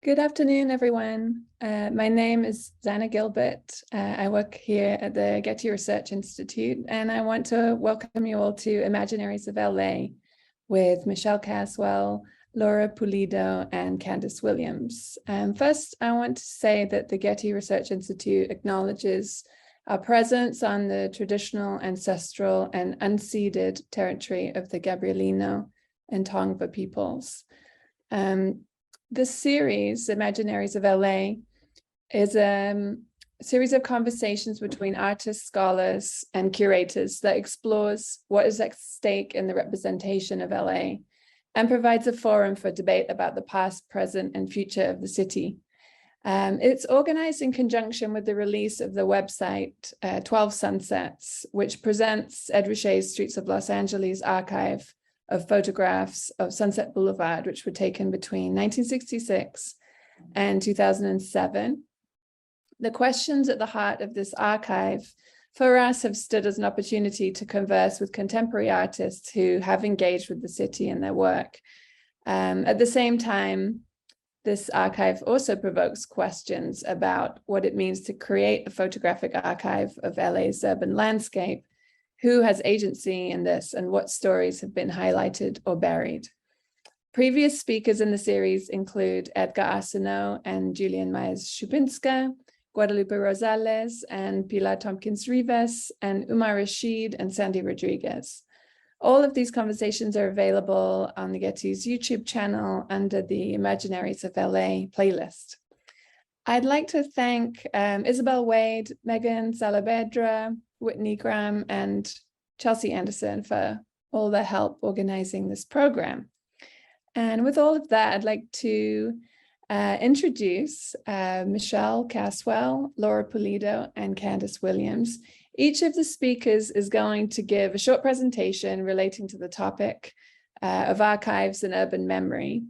Good afternoon, everyone. My name is Zanna Gilbert. I work here at the Getty Research Institute, and I want to welcome you all to Imaginaries of LA with Michelle Caswell, Laura Pulido, and Kandis Williams. First, I want to say that the Getty Research Institute acknowledges our presence on the traditional, ancestral, and unceded territory of the Gabrielino and Tongva peoples. This series, Imaginaries of LA, is a series of conversations between artists, scholars, and curators that explores what is at stake in the representation of LA and provides a forum for debate about the past, present, and future of the city. It's organized in conjunction with the release of the website 12 Sunsets, which presents Ed Ruscha's Streets of Los Angeles archive of photographs of Sunset Boulevard, which were taken between 1966 and 2007. The questions at the heart of this archive for us have stood as an opportunity to converse with contemporary artists who have engaged with the city and their work. At the same time, this archive also provokes questions about what it means to create a photographic archive of LA's urban landscape. Who has agency in this, and what stories have been highlighted or buried? Previous speakers in the series include Edgar Arsenault and Julian Myers-Shupinska, Guadalupe Rosales and Pilar Tompkins-Rivas, and Umar Rashid and Sandy Rodriguez. All of these conversations are available on the Getty's YouTube channel under the Imaginaries of LA playlist. I'd like to thank Isabel Wade, Megan Salavedra, Whitney Graham, and Chelsea Anderson for all their help organizing this program. And with all of that, I'd like to introduce Michelle Caswell, Laura Pulido, and Kandis Williams. Each of the speakers is going to give a short presentation relating to the topic of archives and urban memory.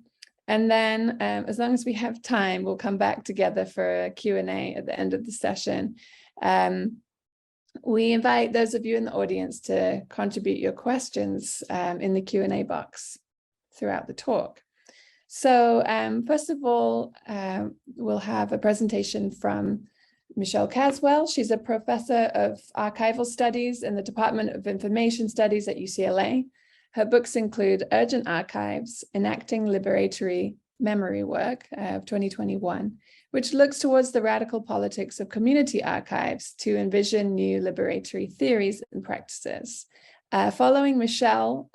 And then as long as we have time, we'll come back together for a Q&A at the end of the session. We invite those of you in the audience to contribute your questions in the Q&A box throughout the talk. So first of all, we'll have a presentation from Michelle Caswell. She's a professor of archival studies in the Department of Information Studies at UCLA. Her books include Urgent Archives, Enacting Liberatory Memory Work of 2021, which looks towards the radical politics of community archives to envision new liberatory theories and practices. Following Michelle,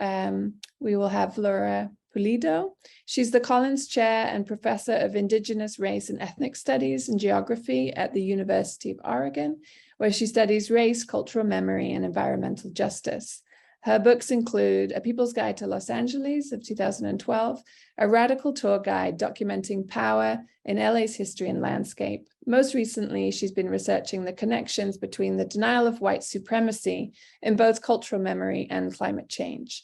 we will have Laura Pulido. She's the Collins Chair and Professor of Indigenous Race and Ethnic Studies and Geography at the University of Oregon, where she studies race, cultural memory, and environmental justice. Her books include A People's Guide to Los Angeles of 2012, a radical tour guide documenting power in LA's history and landscape. Most recently, she's been researching the connections between the denial of white supremacy in both cultural memory and climate change.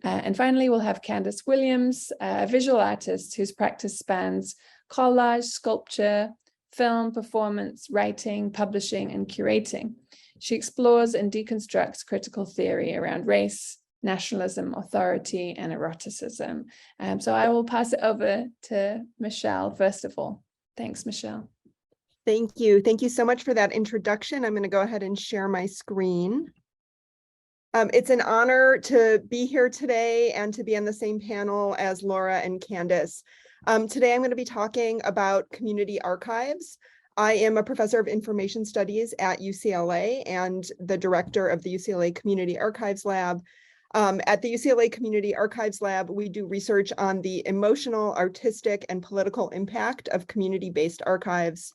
And finally, we'll have Kandis Williams, a visual artist whose practice spans collage, sculpture, film, performance, writing, publishing, and curating. She explores and deconstructs critical theory around race, nationalism, authority, and eroticism. So I will pass it over to Michelle, first of all. Thanks, Michelle. Thank you. Thank you so much for that introduction. I'm going to go ahead and share my screen. It's an honor to be here today and to be on the same panel as Laura and Kandis. Today, I'm going to be talking about community archives. I am a professor of information studies at UCLA and the director of the UCLA Community Archives Lab. At the UCLA Community Archives Lab, we do research on the emotional, artistic, and political impact of community-based archives.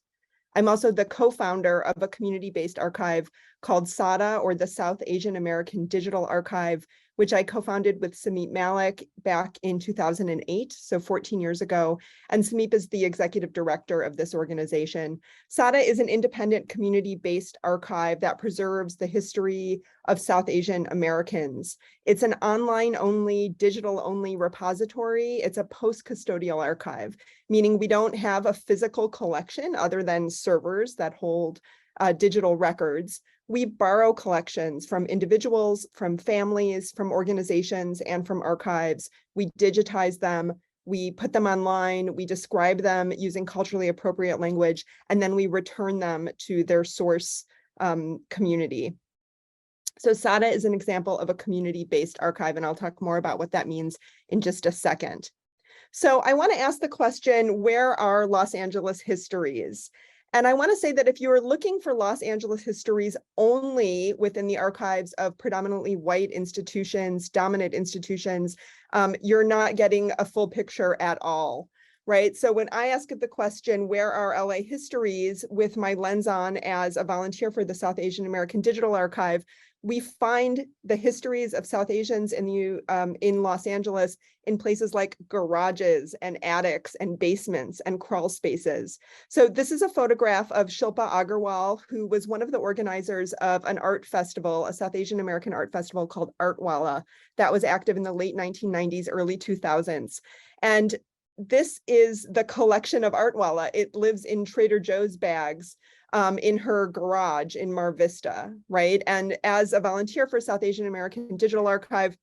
I'm also the co-founder of a community-based archive called SADA, or the South Asian American Digital Archive, which I co-founded with Sameep Malik back in 2008, so 14 years ago. And Sameep is the executive director of this organization. SADA is an independent community-based archive that preserves the history of South Asian Americans. It's an online-only, digital-only repository. It's a post-custodial archive, meaning we don't have a physical collection other than servers that hold digital records. We borrow collections from individuals, from families, from organizations, and from archives. We digitize them, we put them online, we describe them using culturally appropriate language, and then we return them to their source community. So SADA is an example of a community-based archive, and I'll talk more about what that means in just a second. So I want to ask the question, where are Los Angeles histories? And I want to say that if you're looking for Los Angeles histories only within the archives of predominantly white institutions, dominant institutions, you're not getting a full picture at all, right? So when I ask the question, where are LA histories, with my lens on as a volunteer for the South Asian American Digital Archive, we find the histories of South Asians in Los Angeles in places like garages and attics and basements and crawl spaces. So this is a photograph of Shilpa Agarwal, who was one of the organizers of an art festival, a South Asian American art festival called Artwala, that was active in the late 1990s, early 2000s. And this is the collection of Artwala. It lives in Trader Joe's bags in her garage in Mar Vista, right? And as a volunteer for South Asian American Digital Archive,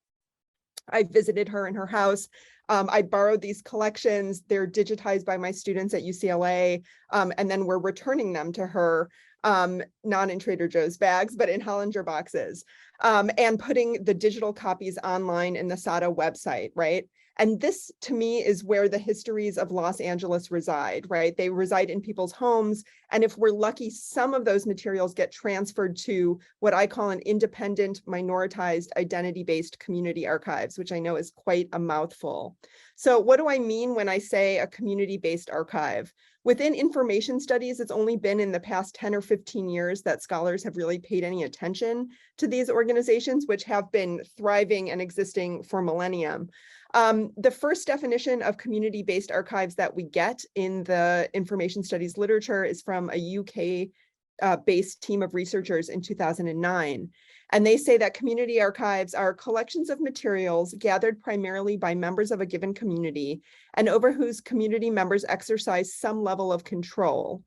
I visited her in her house. I borrowed these collections. They're digitized by my students at UCLA, and then we're returning them to her, not in Trader Joe's bags, but in Hollinger boxes, and putting the digital copies online in the SADA website, right? And this, to me, is where the histories of Los Angeles reside, right? They reside in people's homes. And if we're lucky, some of those materials get transferred to what I call an independent, minoritized, identity-based community archives, which I know is quite a mouthful. So what do I mean when I say a community-based archive? Within information studies, it's only been in the past 10 or 15 years that scholars have really paid any attention to these organizations, which have been thriving and existing for millennium. The first definition of community-based archives that we get in the information studies literature is from a UK-based team of researchers in 2009. And they say that community archives are collections of materials gathered primarily by members of a given community and over whose community members exercise some level of control.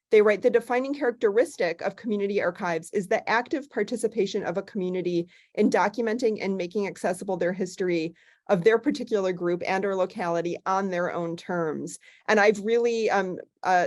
They write, the defining characteristic of community archives is the active participation of a community in documenting and making accessible their history of their particular group and or locality on their own terms. And I've really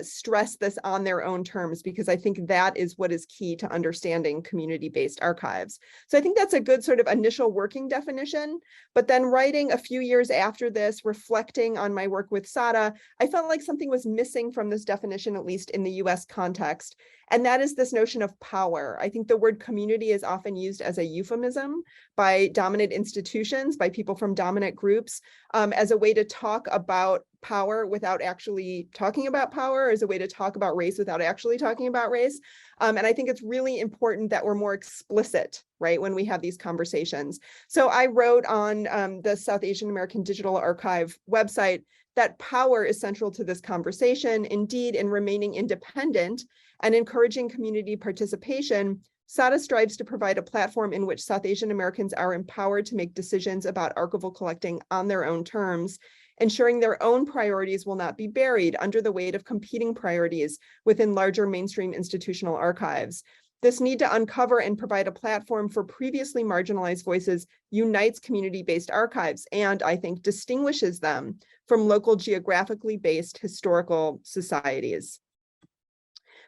stressed this on their own terms because I think that is what is key to understanding community-based archives. So I think that's a good sort of initial working definition, but then writing a few years after this, reflecting on my work with SADA, I felt like something was missing from this definition, at least in the US context. And that is this notion of power. I think the word community is often used as a euphemism by dominant institutions, by people from dominant groups, as a way to talk about power without actually talking about power, as a way to talk about race without actually talking about race. And I think it's really important that we're more explicit, right, when we have these conversations. So I wrote on the South Asian American Digital Archive website that power is central to this conversation. Indeed, in remaining independent and encouraging community participation, SADA strives to provide a platform in which South Asian Americans are empowered to make decisions about archival collecting on their own terms, ensuring their own priorities will not be buried under the weight of competing priorities within larger mainstream institutional archives. This need to uncover and provide a platform for previously marginalized voices unites community-based archives and, I think, distinguishes them from local geographically based historical societies.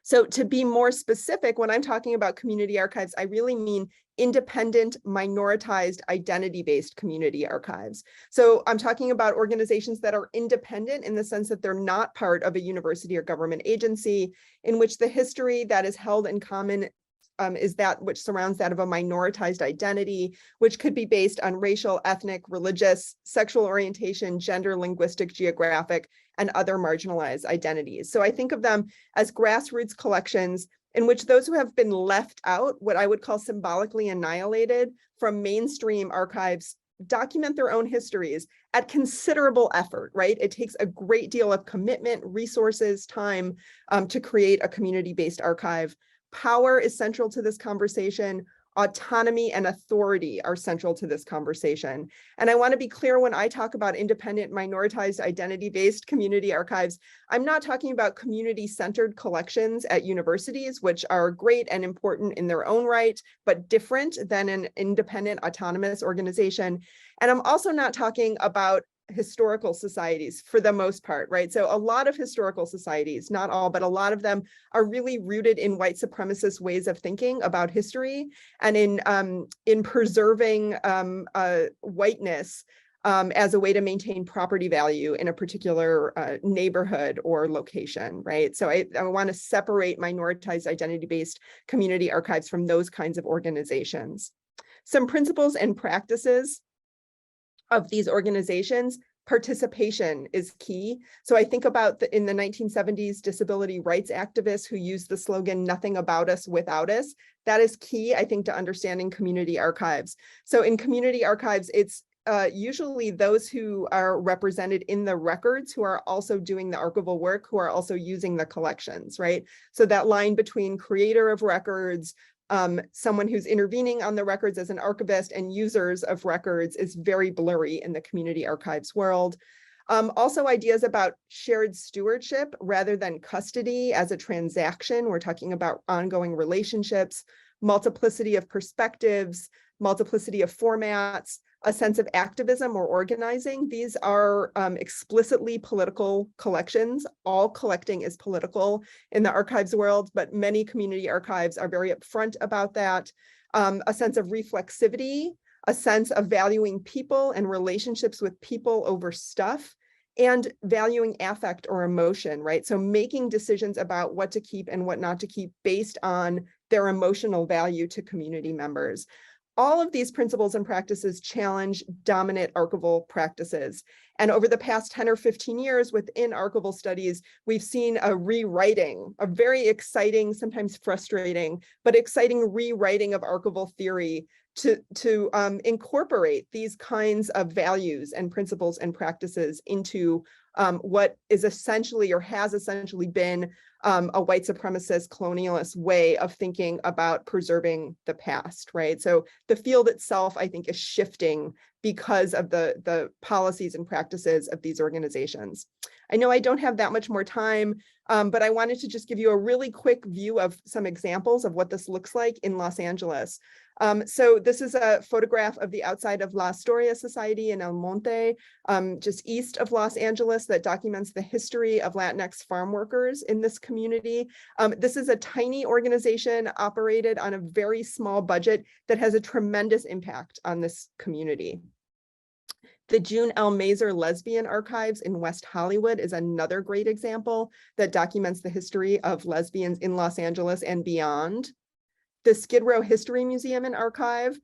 So to be more specific, when I'm talking about community archives, I really mean independent, minoritized, identity-based community archives. So I'm talking about organizations that are independent in the sense that they're not part of a university or government agency, in which the history that is held in common is that which surrounds that of a minoritized identity, which could be based on racial, ethnic, religious, sexual orientation, gender, linguistic, geographic, and other marginalized identities. So I think of them as grassroots collections in which those who have been left out, what I would call symbolically annihilated from mainstream archives, document their own histories at considerable effort, right? It takes a great deal of commitment, resources, time to create a community-based archive. Power is central to this conversation. Autonomy and authority are central to this conversation. And I want to be clear when I talk about independent, minoritized, identity-based community archives, I'm not talking about community-centered collections at universities, which are great and important in their own right, but different than an independent, autonomous organization. And I'm also not talking about historical societies for the most part, right? So a lot of historical societies, not all, but a lot of them are really rooted in white supremacist ways of thinking about history and in preserving whiteness as a way to maintain property value in a particular neighborhood or location, right? So I want to separate minoritized identity-based community archives from those kinds of organizations. Some principles and practices of these organizations: participation is key. So I think about in the 1970s, disability rights activists who used the slogan, "Nothing about us without us." That is key, I think, to understanding community archives. So in community archives, it's usually those who are represented in the records who are also doing the archival work, who are also using the collections, right? So that line between creator of records, someone who's intervening on the records as an archivist, and users of records is very blurry in the community archives world. Also ideas about shared stewardship rather than custody as a transaction. We're talking about ongoing relationships, multiplicity of perspectives, multiplicity of formats, a sense of activism or organizing. These are explicitly political collections. All collecting is political in the archives world, but many community archives are very upfront about that. A sense of reflexivity, a sense of valuing people and relationships with people over stuff, and valuing affect or emotion, right? So making decisions about what to keep and what not to keep based on their emotional value to community members. All of these principles and practices challenge dominant archival practices. And over the past 10 or 15 years within archival studies, we've seen a rewriting, a very exciting, sometimes frustrating, but exciting rewriting of archival theory to incorporate these kinds of values and principles and practices into what is essentially or has essentially been a white supremacist colonialist way of thinking about preserving the past, right? So the field itself, I think, is shifting because of the policies and practices of these organizations. I know I don't have that much more time, but I wanted to just give you a really quick view of some examples of what this looks like in Los Angeles. So this is a photograph of the outside of La Astoria Society in El Monte, just east of Los Angeles, that documents the history of Latinx farm workers in this community. This is a tiny organization operated on a very small budget that has a tremendous impact on this community. The June L. Mazur Lesbian Archives in West Hollywood is another great example that documents the history of lesbians in Los Angeles and beyond. The Skid Row History Museum and Archive,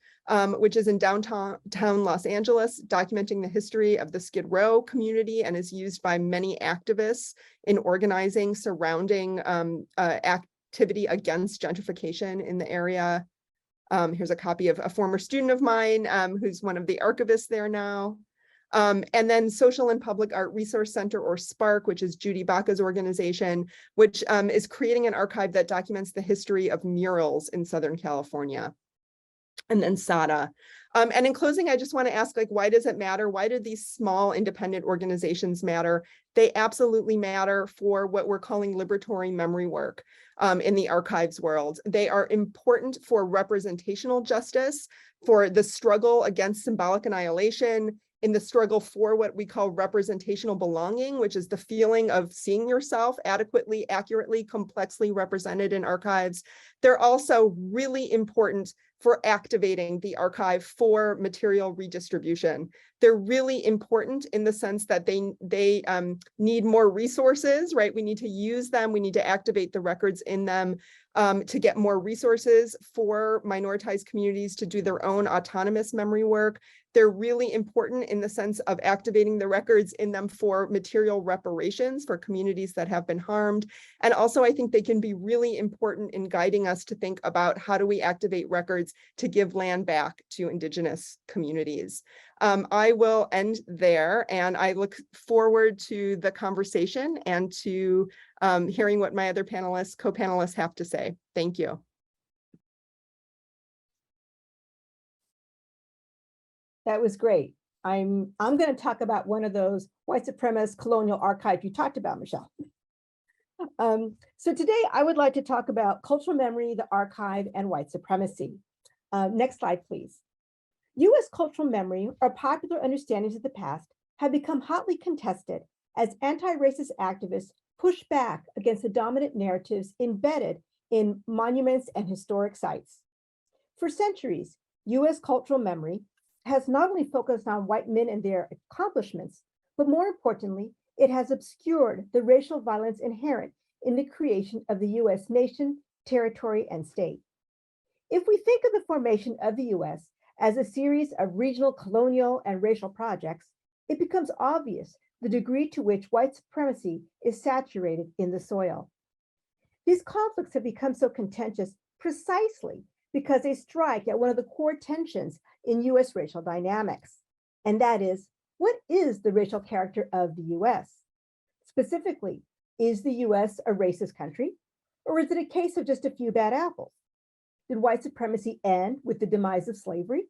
which is in downtown Los Angeles, documenting the history of the Skid Row community and is used by many activists in organizing surrounding activity against gentrification in the area. Here's a copy of a former student of mine who's one of the archivists there now. And then Social and Public Art Resource Center, or SPARC, which is Judy Baca's organization, which is creating an archive that documents the history of murals in Southern California. And then SADA. And in closing, I just want to ask, like, why does it matter? Why do these small independent organizations matter? They absolutely matter for what we're calling liberatory memory work in the archives world. They are important for representational justice, for the struggle against symbolic annihilation, in the struggle for what we call representational belonging, which is the feeling of seeing yourself adequately, accurately, complexly represented in archives. They're also really important for activating the archive for material redistribution. They're really important in the sense that they need more resources, right? We need to use them. We need to activate the records in them to get more resources for minoritized communities to do their own autonomous memory work. They're really important in the sense of activating the records in them for material reparations for communities that have been harmed. And also, I think they can be really important in guiding us to think about how do we activate records to give land back to Indigenous communities. I will end there, and I look forward to the conversation and to hearing what my other panelists, co-panelists have to say. Thank you. That was great. I'm going to talk about one of those white supremacist colonial archives you talked about, Michelle. So today I would like to talk about cultural memory, the archive, and white supremacy. Next slide, please. U.S. cultural memory are popular understandings of the past have become hotly contested as anti-racist activists push back against the dominant narratives embedded in monuments and historic sites. For centuries, US cultural memory has not only focused on white men and their accomplishments, but more importantly, it has obscured the racial violence inherent in the creation of the US nation, territory, and state. If we think of the formation of the US as a series of regional colonial and racial projects, it becomes obvious the degree to which white supremacy is saturated in the soil. These conflicts have become so contentious precisely because they strike at one of the core tensions in US racial dynamics, and that is, what is the racial character of the US? Specifically, is the US a racist country, or is it a case of just a few bad apples? Did white supremacy end with the demise of slavery?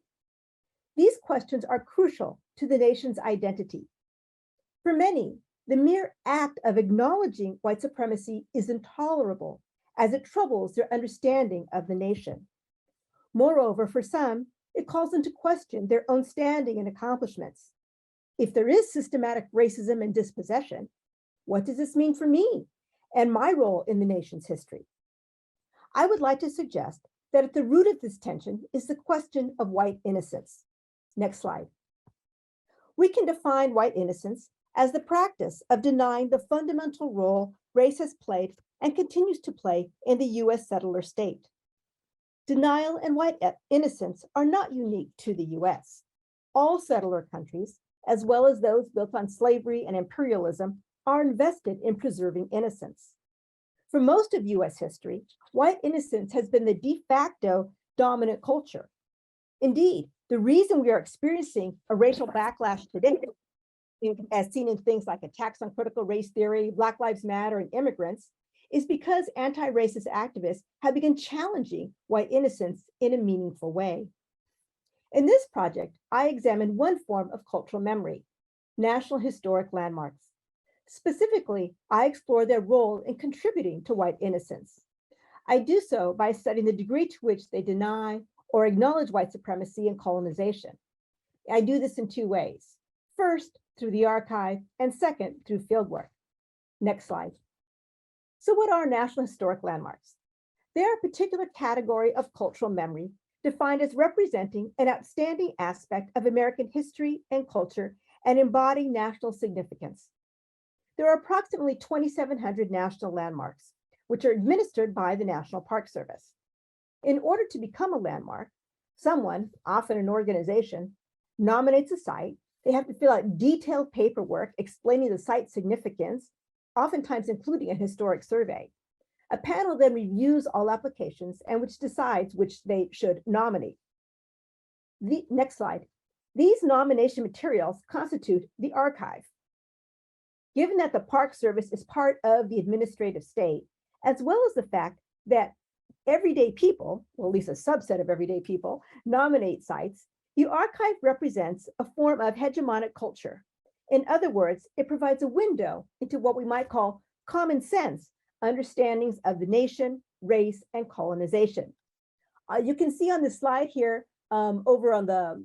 These questions are crucial to the nation's identity. For many, the mere act of acknowledging white supremacy is intolerable as it troubles their understanding of the nation. Moreover, for some, it calls into question their own standing and accomplishments. If there is systematic racism and dispossession, what does this mean for me and my role in the nation's history? I would like to suggest that at the root of this tension is the question of white innocence. Next slide. We can define white innocence as the practice of denying the fundamental role race has played and continues to play in the US settler state. Denial and white innocence are not unique to the US. All settler countries, as well as those built on slavery and imperialism, are invested in preserving innocence. For most of US history, white innocence has been the de facto dominant culture. Indeed, the reason we are experiencing a racial backlash today, as seen in things like attacks on critical race theory, Black Lives Matter, and immigrants, is because anti-racist activists have begun challenging white innocence in a meaningful way. In this project, I examined one form of cultural memory, national historic landmarks. Specifically, I explore their role in contributing to white innocence. I do so by studying the degree to which they deny or acknowledge white supremacy and colonization. I do this in two ways. First, through the archive, and second, through fieldwork. Next slide. So what are national historic landmarks? They are a particular category of cultural memory defined as representing an outstanding aspect of American history and culture and embody national significance. There are approximately 2,700 national landmarks, which are administered by the National Park Service. In order to become a landmark, someone, often an organization, nominates a site. They have to fill out detailed paperwork explaining the site's significance, oftentimes including a historic survey. A panel then reviews all applications and which decides which they should nominate. Next slide. These nomination materials constitute the archive. Given that the Park Service is part of the administrative state, as well as the fact that everyday people, well, at least a subset of everyday people, nominate sites, the archive represents a form of hegemonic culture. In other words, it provides a window into what we might call common sense understandings of the nation, race, and colonization. You can see on this slide here, over on the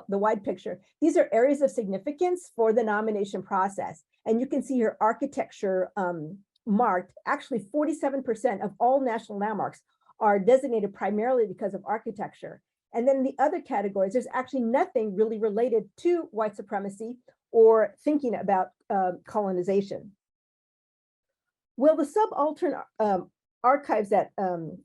wide picture, these are areas of significance for the nomination process. And you can see here architecture marked. Actually, 47% of all national landmarks are designated primarily because of architecture. And then the other categories, there's actually nothing really related to white supremacy or thinking about colonization. Well, the subaltern archives that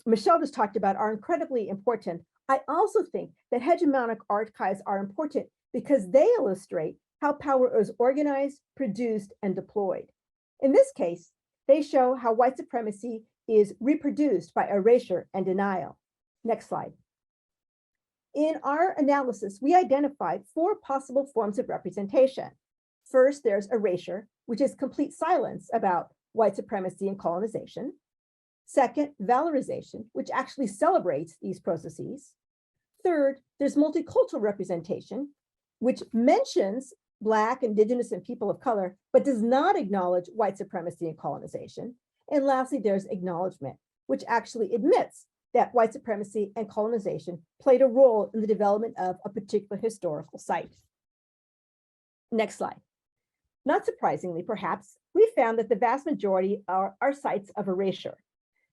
Michelle just talked about are incredibly important. I also think that hegemonic archives are important because they illustrate how power is organized, produced, and deployed. In this case, they show how white supremacy is reproduced by erasure and denial. Next slide. In our analysis, we identified 4 possible forms of representation. First, there's erasure, which is complete silence about white supremacy and colonization. Second, valorization, which actually celebrates these processes. Third, there's multicultural representation, which mentions Black, Indigenous, and people of color, but does not acknowledge white supremacy and colonization. And lastly, there's acknowledgement, which actually admits that white supremacy and colonization played a role in the development of a particular historical site. Next slide. Not surprisingly, perhaps, we found that the vast majority are sites of erasure.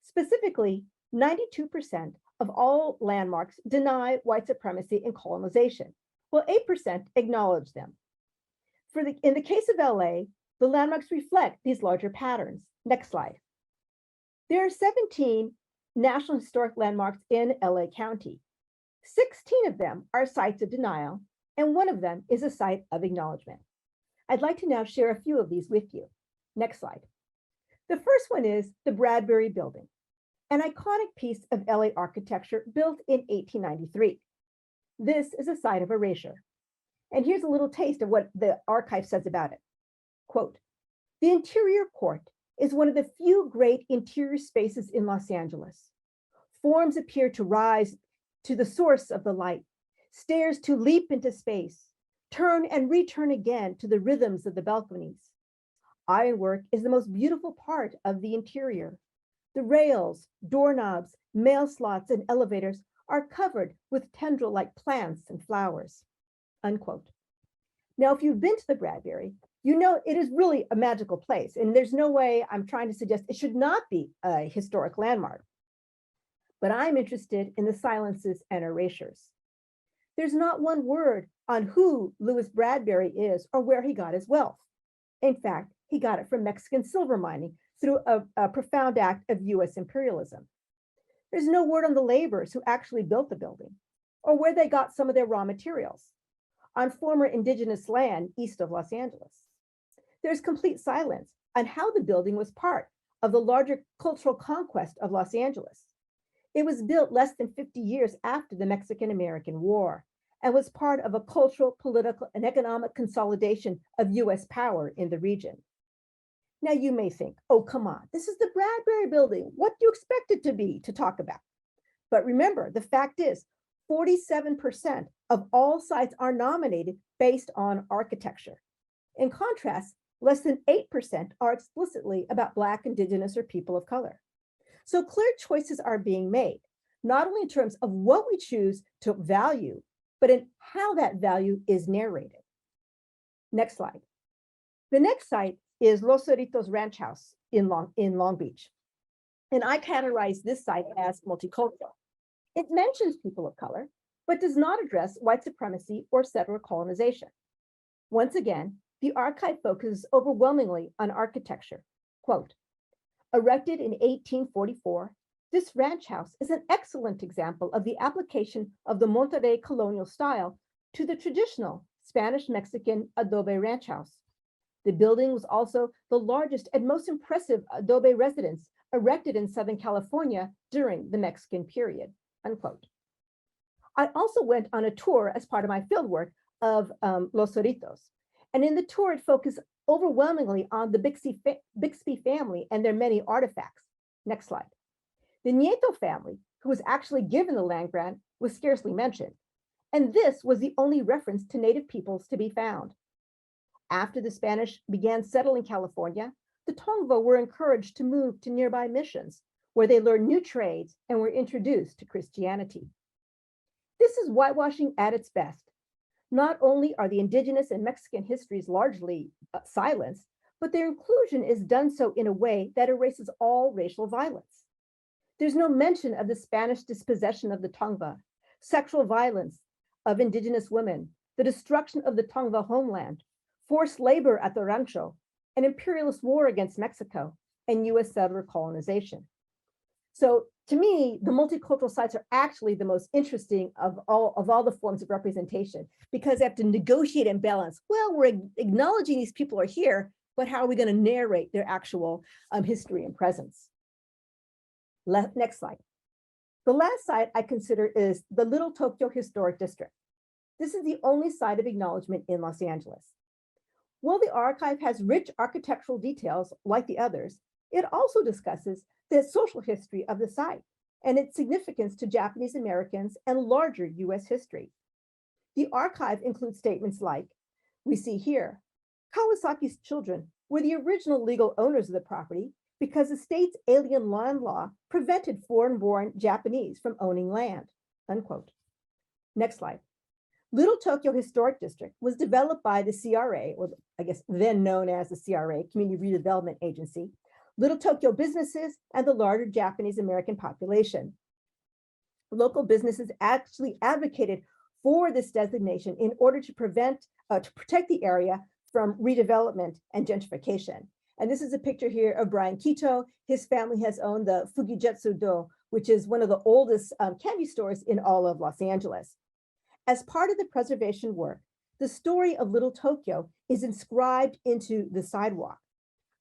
Specifically, 92% of all landmarks deny white supremacy and colonization, while 8% acknowledge them. In the case of LA, the landmarks reflect these larger patterns. Next slide. There are 17 National Historic Landmarks in LA County. 16 of them are sites of denial, and one of them is a site of acknowledgement. I'd like to now share a few of these with you. Next slide. The first one is the Bradbury Building, an iconic piece of LA architecture built in 1893. This is a site of erasure. And here's a little taste of what the archive says about it. Quote, "The interior court is one of the few great interior spaces in Los Angeles. Forms appear to rise to the source of the light, stairs to leap into space, turn and return again to the rhythms of the balconies. Ironwork is the most beautiful part of the interior. The rails, doorknobs, mail slots, and elevators are covered with tendril-like plants and flowers." Unquote. Now, if you've been to the Bradbury, you know it is really a magical place, and there's no way I'm trying to suggest it should not be a historic landmark. But I'm interested in the silences and erasures. There's not one word on who Louis Bradbury is or where he got his wealth. In fact, he got it from Mexican silver mining through a profound act of US imperialism. There's no word on the laborers who actually built the building or where they got some of their raw materials on former indigenous land east of Los Angeles. There's complete silence on how the building was part of the larger cultural conquest of Los Angeles. It was built less than 50 years after the Mexican-American War and was part of a cultural, political, and economic consolidation of US power in the region. Now you may think, oh, come on, this is the Bradbury Building. What do you expect it to be to talk about? But remember, the fact is 47% of all sites are nominated based on architecture. In contrast, less than 8% are explicitly about Black, Indigenous, or people of color. So clear choices are being made, not only in terms of what we choose to value, but in how that value is narrated. Next slide. The next site is Los Cerritos Ranch House in Long Beach. And I categorize this site as multicultural. It mentions people of color, but does not address white supremacy or settler colonization. Once again, the archive focuses overwhelmingly on architecture. Quote, "Erected in 1844, this ranch house is an excellent example of the application of the Monterrey colonial style to the traditional Spanish-Mexican adobe ranch house. The building was also the largest and most impressive adobe residence erected in Southern California during the Mexican period." Unquote. I also went on a tour as part of my fieldwork of Los Cerritos. And in the tour, it focused overwhelmingly on the Bixby family and their many artifacts. Next slide. The Nieto family, who was actually given the land grant, was scarcely mentioned. And this was the only reference to Native peoples to be found. After the Spanish began settling California, the Tongva were encouraged to move to nearby missions, where they learned new trades and were introduced to Christianity. This is whitewashing at its best. Not only are the indigenous and Mexican histories largely silenced, but their inclusion is done so in a way that erases all racial violence. There's no mention of the Spanish dispossession of the Tongva, sexual violence of indigenous women, the destruction of the Tongva homeland, forced labor at the rancho, an imperialist war against Mexico, and US settler colonization. So to me, the multicultural sites are actually the most interesting of all the forms of representation, because they have to negotiate and balance. Well, we're acknowledging these people are here, but how are we going to narrate their actual history and presence? Next slide. The last site I consider is the Little Tokyo Historic District. This is the only site of acknowledgement in Los Angeles. While the archive has rich architectural details like the others, it also discusses the social history of the site and its significance to Japanese Americans and larger US history. The archive includes statements like, we see here, Kawasaki's children were the original legal owners of the property because the state's alien land law prevented foreign-born Japanese from owning land, unquote. Next slide. Little Tokyo Historic District was developed by the CRA, or I guess then known as the CRA, Community Redevelopment Agency, Little Tokyo businesses, and the larger Japanese American population. Local businesses actually advocated for this designation in order to protect the area from redevelopment and gentrification. And this is a picture here of Brian Kito. His family has owned the Fujigetsu-do, which is one of the oldest candy stores in all of Los Angeles. As part of the preservation work, the story of Little Tokyo is inscribed into the sidewalk.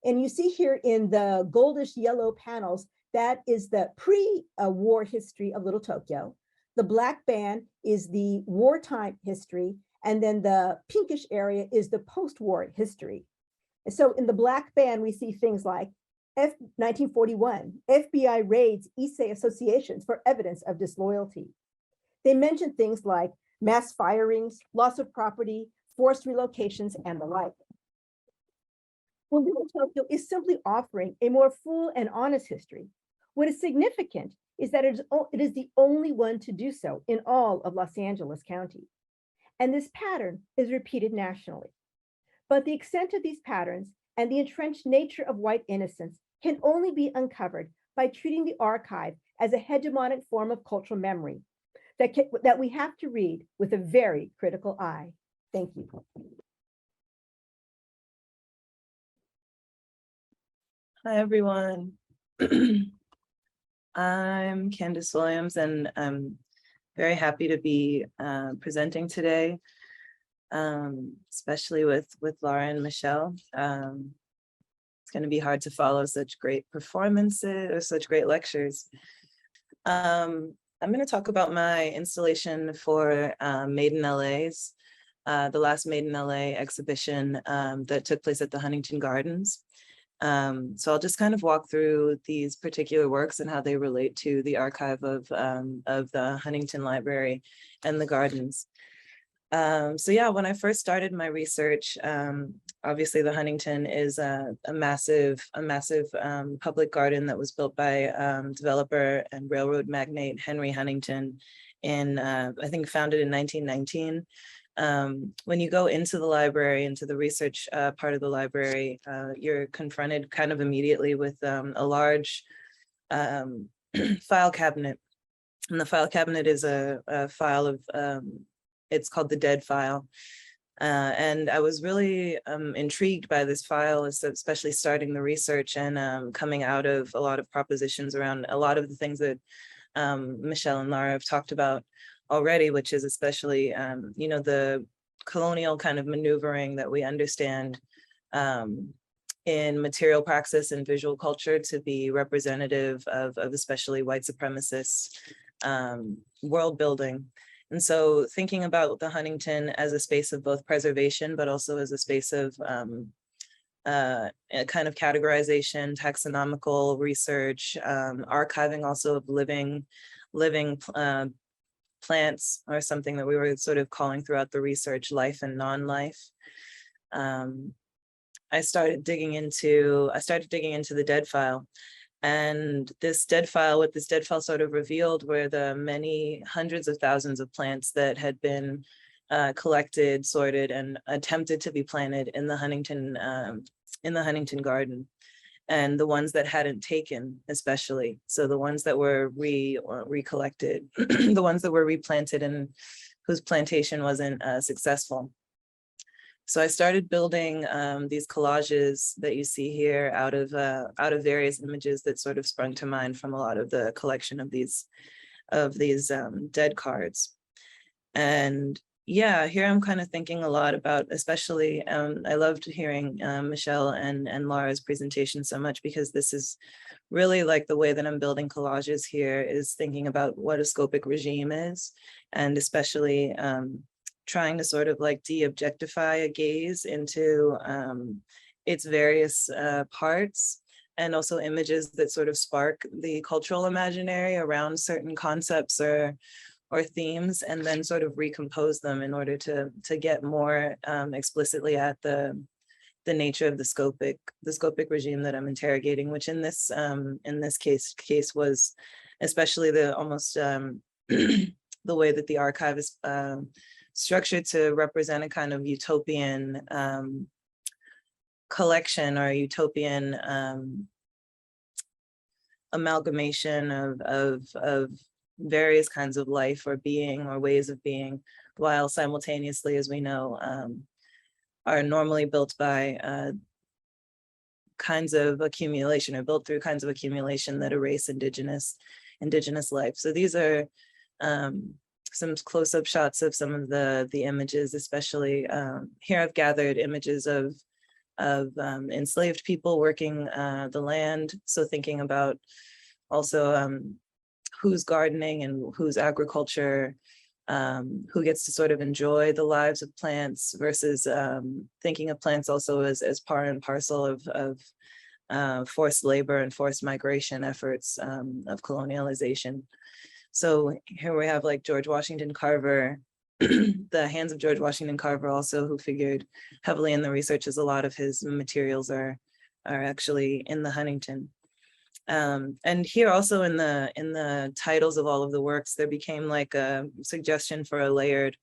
And you see here in the goldish yellow panels, that is the pre-war history of Little Tokyo. The black band is the wartime history, and then the pinkish area is the post-war history. And so in the black band, we see things like 1941, FBI raids Issei associations for evidence of disloyalty. They mention things like mass firings, loss of property, forced relocations, and the like. Well, Little Tokyo is simply offering a more full and honest history. What is significant is that it is the only one to do so in all of Los Angeles County. And this pattern is repeated nationally. But the extent of these patterns and the entrenched nature of white innocence can only be uncovered by treating the archive as a hegemonic form of cultural memory that we have to read with a very critical eye. Thank you. Hi, everyone. I'm Kandis Williams, and I'm very happy to be presenting today, especially with Laura and Michelle. It's going to be hard to follow such great performances or such great lectures. I'm going to talk about my installation for Made in LA's, the last Made in LA exhibition that took place at the Huntington Gardens. So I'll just kind of walk through these particular works and how they relate to the archive of the Huntington Library and the gardens. So yeah, when I first started my research, obviously the Huntington is a massive public garden that was built by developer and railroad magnate Henry Huntington in, I think founded in 1919. When you go into the library, into the research part of the library, you're confronted kind of immediately with a large file cabinet. And the file cabinet is a file of, it's called the dead file. And I was really intrigued by this file, especially starting the research and coming out of a lot of propositions around a lot of the things that Michelle and Laura have talked about already, which is especially, you know, the colonial kind of maneuvering that we understand in material praxis and visual culture to be representative of especially white supremacist world building. And so thinking about the Huntington as a space of both preservation, but also as a space of a kind of categorization, taxonomical research, archiving also of living plants, or something that we were sort of calling throughout the research, life and non-life. I started digging into the dead file. And this dead file, what this dead file sort of revealed were the many hundreds of thousands of plants that had been collected, sorted, and attempted to be planted in the Huntington garden, and the ones that hadn't taken, especially. So the ones that were recollected, the ones that were replanted and whose plantation wasn't successful. So I started building these collages that you see here out of various images that sort of sprung to mind from a lot of the collection of these dead cards. And yeah, here I'm kind of thinking a lot about, especially, I loved hearing Michelle and Laura's presentation so much, because this is really like the way that I'm building collages here is thinking about what a scopic regime is, and especially trying to sort of like de-objectify a gaze into its various parts, and also images that sort of spark the cultural imaginary around certain concepts or themes, and then sort of recompose them in order to get more explicitly at the the nature of the scopic regime that I'm interrogating, which in this case was especially the almost the way that the archive is structured to represent a kind of utopian collection or utopian amalgamation of various kinds of life or being or ways of being, while simultaneously, as we know, are normally built by kinds of accumulation or built through kinds of accumulation that erase indigenous life. So these are some close-up shots of some of the images, especially here I've gathered images of enslaved people working the land. So thinking about also who's gardening and who's agriculture, who gets to sort of enjoy the lives of plants versus thinking of plants also as part and parcel of forced labor and forced migration efforts of colonialization. So here we have like George Washington Carver, the hands of George Washington Carver also, who figured heavily in the research, as a lot of his materials are actually in the Huntington. And here also in the titles of all of the works, there became like a suggestion for a layered,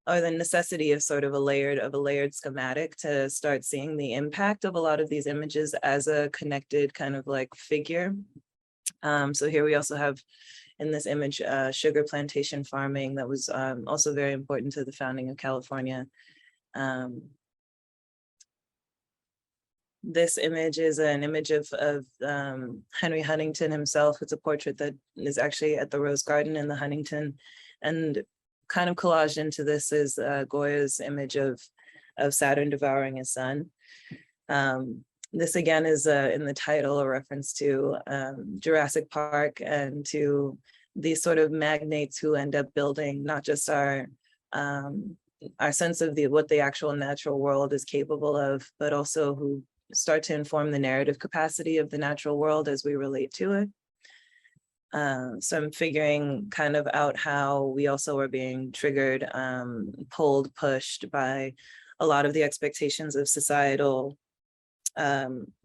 or the necessity of sort of a layered schematic to start seeing the impact of a lot of these images as a connected kind of like figure. So here we also have in this image, sugar plantation farming that was also very important to the founding of California. This image is an image of Henry Huntington himself. It's a portrait that is actually at the Rose Garden in the Huntington. And kind of collaged into this is Goya's image of Saturn devouring his son. This again is in the title a reference to Jurassic Park and to these sort of magnates who end up building not just our sense of what the actual natural world is capable of, but also who start to inform the narrative capacity of the natural world as we relate to it. So I'm figuring kind of out how we also are being triggered, pulled, pushed by a lot of the expectations of societal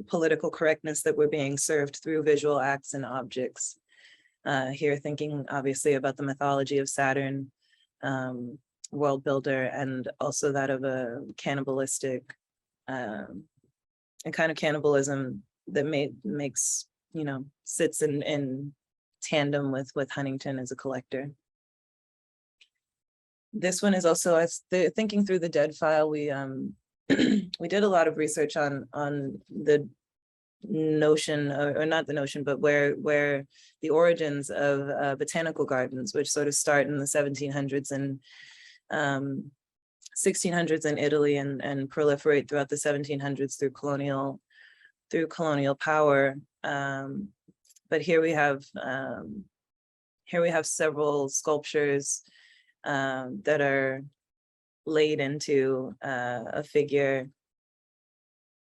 political correctness that we're being served through visual acts and objects. Here thinking obviously about the mythology of Saturn, world builder, and also that of a cannibalistic, a kind of cannibalism that makes, you know, sits in tandem with Huntington as a collector. This one is also, thinking through the dead file, we we did a lot of research on the notion, or not the notion, but where the origins of botanical gardens, which sort of start in the 1700s and 1600s in Italy and proliferate throughout the 1700s through colonial power. But here we have several sculptures that are laid into a figure,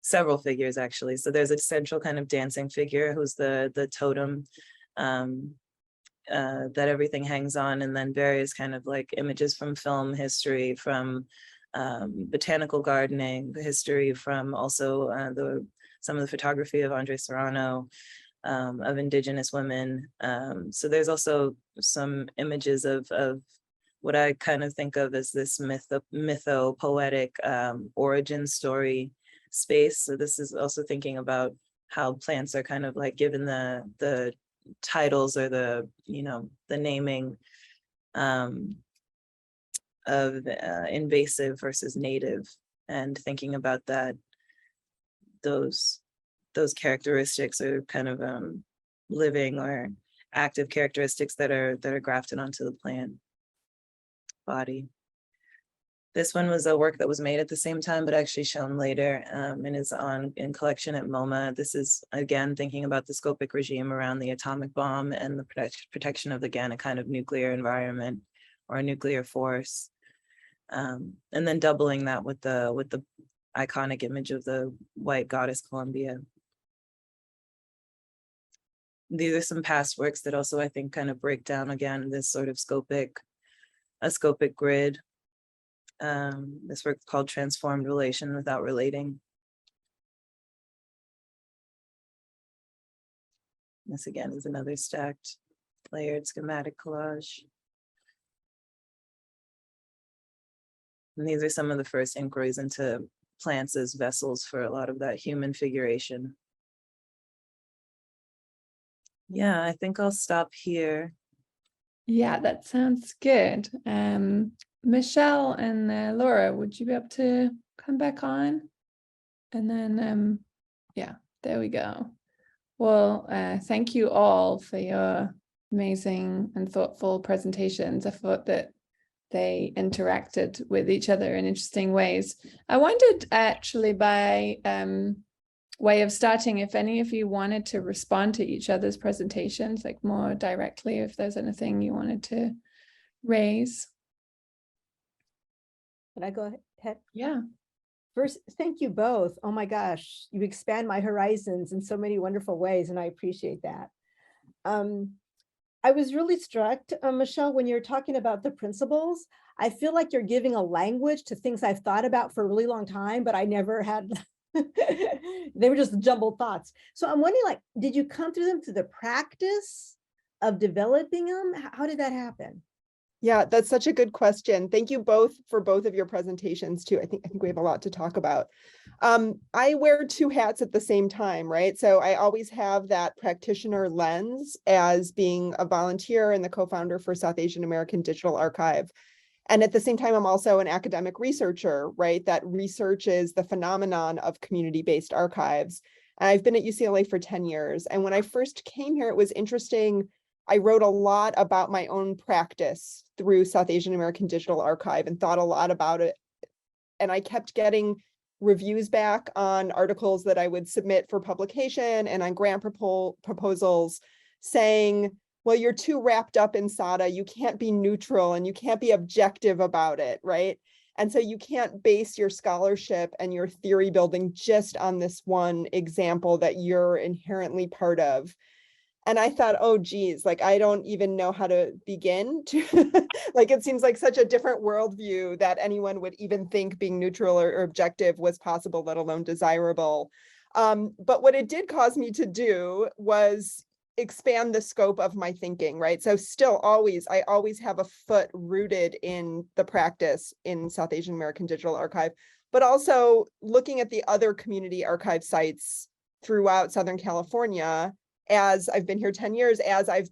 several figures actually. So there's a central kind of dancing figure who's the totem that everything hangs on, and then various kind of like images from film history, from botanical gardening history, from also some of the photography of Andre Serrano, of indigenous women. So there's also some images of what I kind of think of as this mytho-poetic origin story space. So this is also thinking about how plants are kind of like given the titles or the, you know, the naming of invasive versus native, and thinking about that, those characteristics are kind of living or active characteristics that are grafted onto the plant body. This one was a work that was made at the same time, but actually shown later, and is in collection at MoMA. This is, again, thinking about the scopic regime around the atomic bomb and the protection of, again, a kind of nuclear environment or a nuclear force. And then doubling that with the iconic image of the white goddess Columbia. These are some past works that also, I think, kind of break down, again, this sort of scopic grid. This work called Transformed Relation Without Relating. This again is another stacked, layered schematic collage. And these are some of the first inquiries into plants as vessels for a lot of that human figuration. Yeah, I think I'll stop here. Yeah, that sounds good. Michelle and Laura, would you be able to come back on? And then, yeah, there we go. Well, thank you all for your amazing and thoughtful presentations. I thought that they interacted with each other in interesting ways. I wondered actually by way of starting, if any of you wanted to respond to each other's presentations, like more directly, if there's anything you wanted to raise. Can I go ahead? Yeah. First, thank you both. Oh my gosh, you expand my horizons in so many wonderful ways, and I appreciate that. I was really struck, Michelle, when you're talking about the principles. I feel like you're giving a language to things I've thought about for a really long time, but I never had, they were just jumbled thoughts. So I'm wondering, like, did you come through them through the practice of developing them? How did that happen? Yeah, that's such a good question. Thank you both for both of your presentations too. I think we have a lot to talk about. I wear two hats at the same time, right? So I always have that practitioner lens as being a volunteer and the co-founder for South Asian American Digital Archive. And at the same time, I'm also an academic researcher, right? That researches the phenomenon of community-based archives. I've been at UCLA for 10 years. And when I first came here, it was interesting. I wrote a lot about my own practice through South Asian American Digital Archive and thought a lot about it. And I kept getting reviews back on articles that I would submit for publication and on grant proposals saying, well, you're too wrapped up in SADA, you can't be neutral and you can't be objective about it, right? And so you can't base your scholarship and your theory building just on this one example that you're inherently part of. And I thought, oh, geez, like, I don't even know how to begin to, like, it seems like such a different worldview that anyone would even think being neutral or objective was possible, let alone desirable. But what it did cause me to do was expand the scope of my thinking, right? So still I always have a foot rooted in the practice in South Asian American Digital Archive, but also looking at the other community archive sites throughout Southern California. As I've been here 10 years, as I've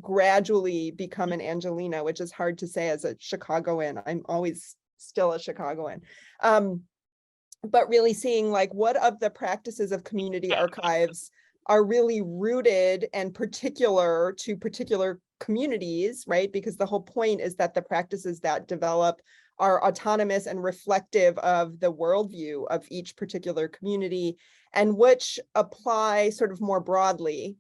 gradually become an Angelina, which is hard to say as a Chicagoan. I'm always still a Chicagoan. But really seeing, like, what of the practices of community archives are really rooted and particular to particular communities, right? Because the whole point is that the practices that develop are autonomous and reflective of the worldview of each particular community, and which apply sort of more broadly,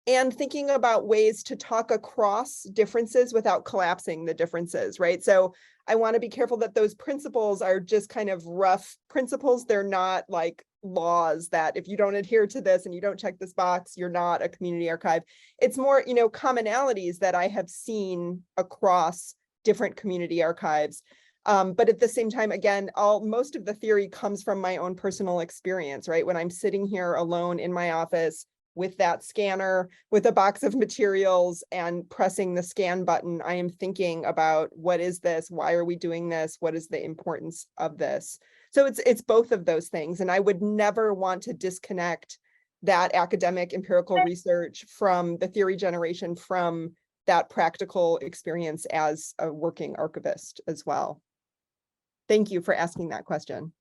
and thinking about ways to talk across differences without collapsing the differences, right? So I want to be careful that those principles are just kind of rough principles. They're not like laws that if you don't adhere to this and you don't check this box, you're not a community archive. It's more, commonalities that I have seen across different community archives. But at the same time, again, most of the theory comes from my own personal experience, right? When I'm sitting here alone in my office with that scanner, with a box of materials and pressing the scan button, I am thinking about, what is this? Why are we doing this? What is the importance of this? So it's both of those things. And I would never want to disconnect that academic empirical research from the theory generation, from that practical experience as a working archivist as well. Thank you for asking that question.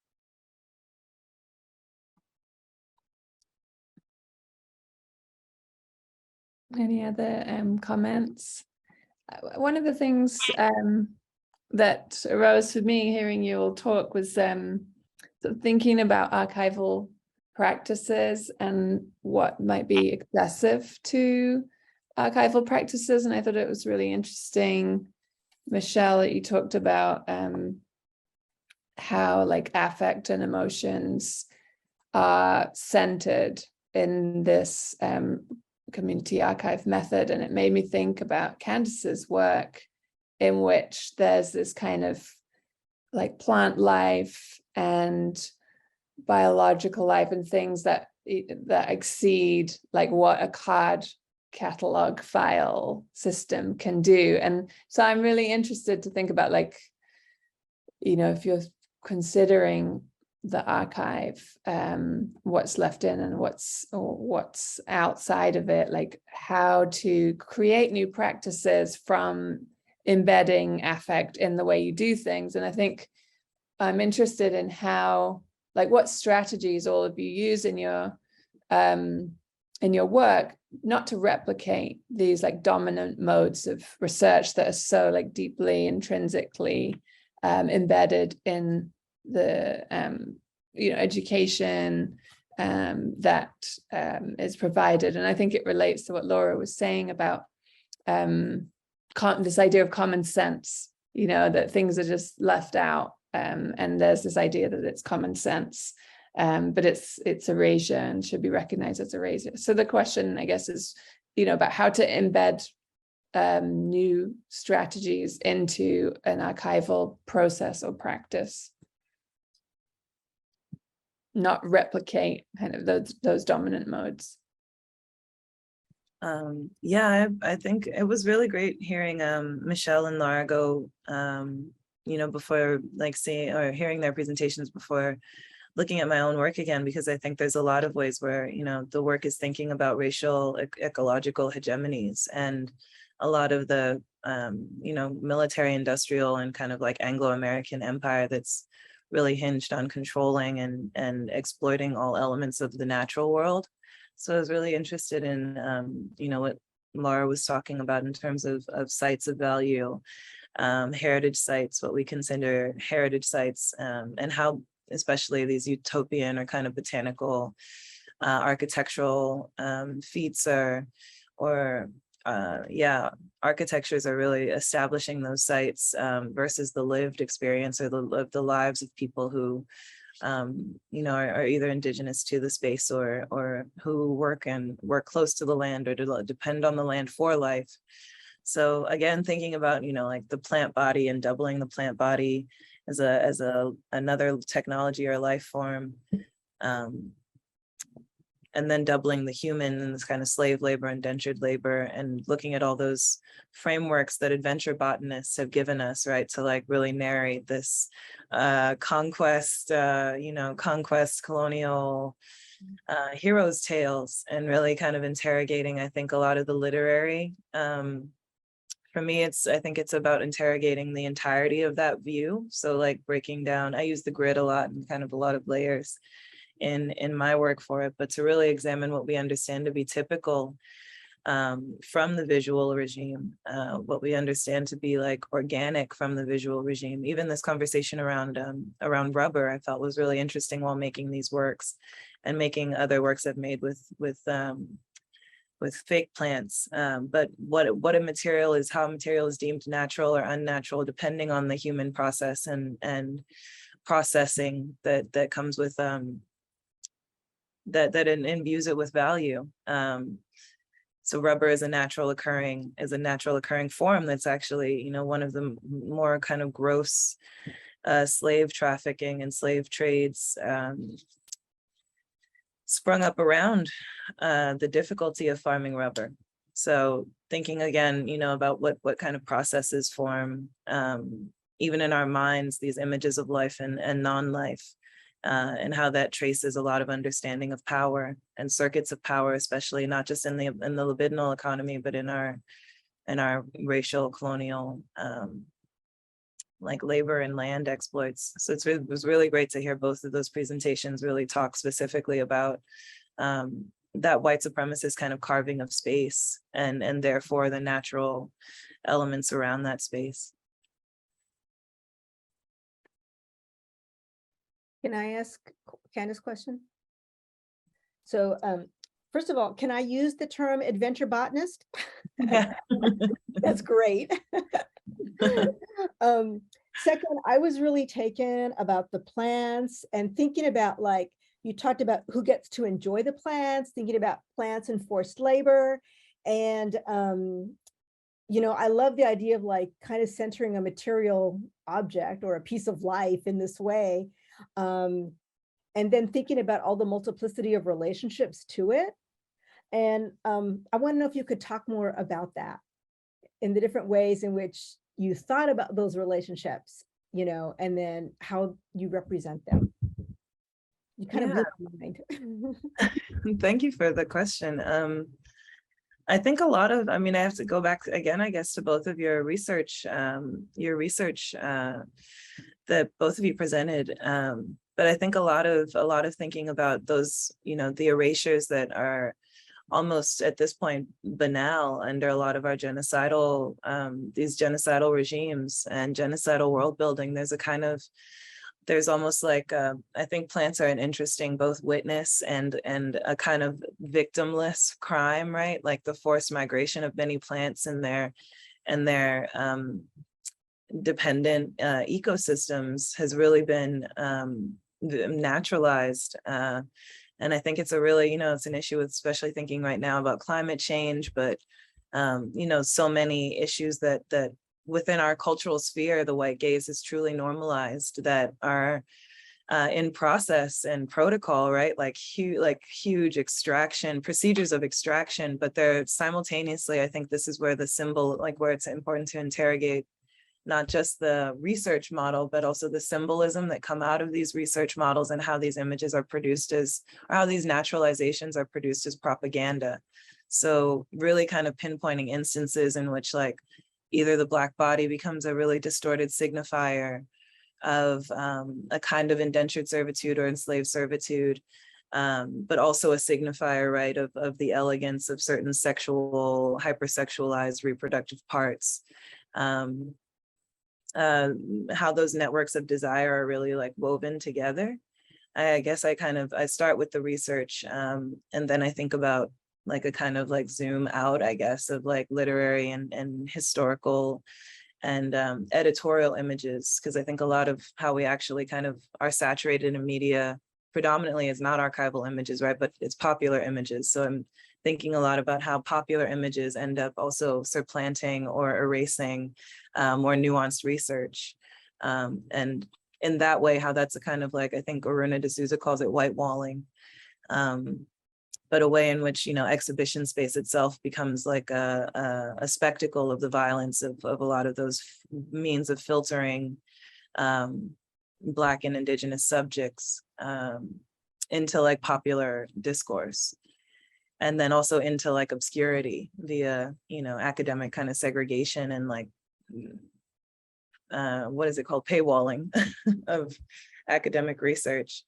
Any other comments? One of the things that arose for me hearing you all talk was sort of thinking about archival practices and what might be excessive to archival practices. And I thought it was really interesting, Michelle, that you talked about how like affect and emotions are centered in this community archive method. And it made me think about Kandis's work, in which there's this kind of like plant life and biological life and things that that exceed like what a card catalog file system can do. And so I'm really interested to think about, like, if you're considering the archive, what's left in and what's outside of it, like how to create new practices from embedding affect in the way you do things. And I think I'm interested in how, like, what strategies all of you use in your work, not to replicate these like dominant modes of research that are so like deeply intrinsically embedded in the education that is provided. And I think it relates to what Laura was saying about this idea of common sense, that things are just left out, and there's this idea that it's common sense, but it's erasure and should be recognized as erasure. So the question, I guess, is about how to embed new strategies into an archival process or practice, not replicate kind of those dominant modes. Yeah, I think it was really great hearing Michelle and Laura go, before like seeing or hearing their presentations before looking at my own work again, because I think there's a lot of ways where, the work is thinking about racial ecological hegemonies, and a lot of the, military industrial and kind of like Anglo-American empire that's really hinged on controlling and exploiting all elements of the natural world. So I was really interested in, what Laura was talking about in terms of sites of value, heritage sites, what we consider heritage sites, and how especially these utopian or kind of botanical architectural feats architectures are really establishing those sites versus the lived experience or the lives of people who are either indigenous to the space or who work close to the land or depend on the land for life. So again, thinking about, like the plant body and doubling the plant body as another technology or life form, and then doubling the human and this kind of slave labor, indentured labor, and looking at all those frameworks that adventure botanists have given us, right, to like really narrate this conquest colonial heroes' tales, and really kind of interrogating, I think, a lot of the literary. For me, I think it's about interrogating the entirety of that view. So like breaking down, I use the grid a lot and kind of a lot of layers in my work for it, but to really examine what we understand to be typical from the visual regime, what we understand to be like organic from the visual regime. Even this conversation around rubber, I felt was really interesting while making these works and making other works I've made with fake plants. But what a material is, how a material is deemed natural or unnatural, depending on the human process and processing that comes with that imbues it with value. So rubber is a natural occurring form that's actually, one of the more kind of gross slave trafficking and slave trades sprung up around the difficulty of farming rubber. So thinking again, about what kind of processes form, even in our minds, these images of life and non-life, and how that traces a lot of understanding of power and circuits of power, especially not just in the libidinal economy, but in our racial colonial like labor and land exploits. So it was really great to hear both of those presentations really talk specifically about that white supremacist kind of carving of space and therefore the natural elements around that space. Can I ask Kandis a question? So first of all, can I use the term adventure botanist? Yeah. That's great. Second, I was really taken about the plants and thinking about, like, you talked about who gets to enjoy the plants, thinking about plants and forced labor. And, I love the idea of like kind of centering a material object or a piece of life in this way. and then thinking about all the multiplicity of relationships to it. And I want to know if you could talk more about that in the different ways in which you thought about those relationships, you know, and then how you represent them. You kind of blew my mind. Thank you for the question. I think a lot of, I mean, I have to go back again, I guess, to both of your research that both of you presented. But I think a lot of thinking about those, you know, the erasures that are almost at this point banal under a lot of our genocidal, these genocidal regimes and genocidal world building. There's almost like, I think plants are an interesting both witness and a kind of victimless crime, right? Like the forced migration of many plants and their dependent ecosystems has really been naturalized. And I think it's a really, you know, it's an issue with especially thinking right now about climate change, but, you know, so many issues that within our cultural sphere, the white gaze is truly normalized that are in process and protocol, right? Like huge extraction, procedures of extraction, but they're simultaneously, I think this is where the symbol, like where it's important to interrogate not just the research model, but also the symbolism that come out of these research models and how these images are produced as, or how these naturalizations are produced as propaganda. So really kind of pinpointing instances in which like either the Black body becomes a really distorted signifier of a kind of indentured servitude or enslaved servitude, but also a signifier, right, of the elegance of certain sexual, hypersexualized reproductive parts. How those networks of desire are really like woven together. I guess I start with the research and then I think about like a kind of like zoom out, I guess, of like literary and historical and editorial images, because I think a lot of how we actually kind of are saturated in media predominantly is not archival images, right? But it's popular images. So I'm thinking a lot about how popular images end up also supplanting or erasing more nuanced research. And in that way, how that's a kind of like, I think Aruna D'Souza calls it white walling, but a way in which, you know, exhibition space itself becomes like a spectacle of the violence of a lot of those means of filtering Black and Indigenous subjects into like popular discourse. And then also into like obscurity via, you know, academic kind of segregation and like, what is it called? Paywalling of academic research.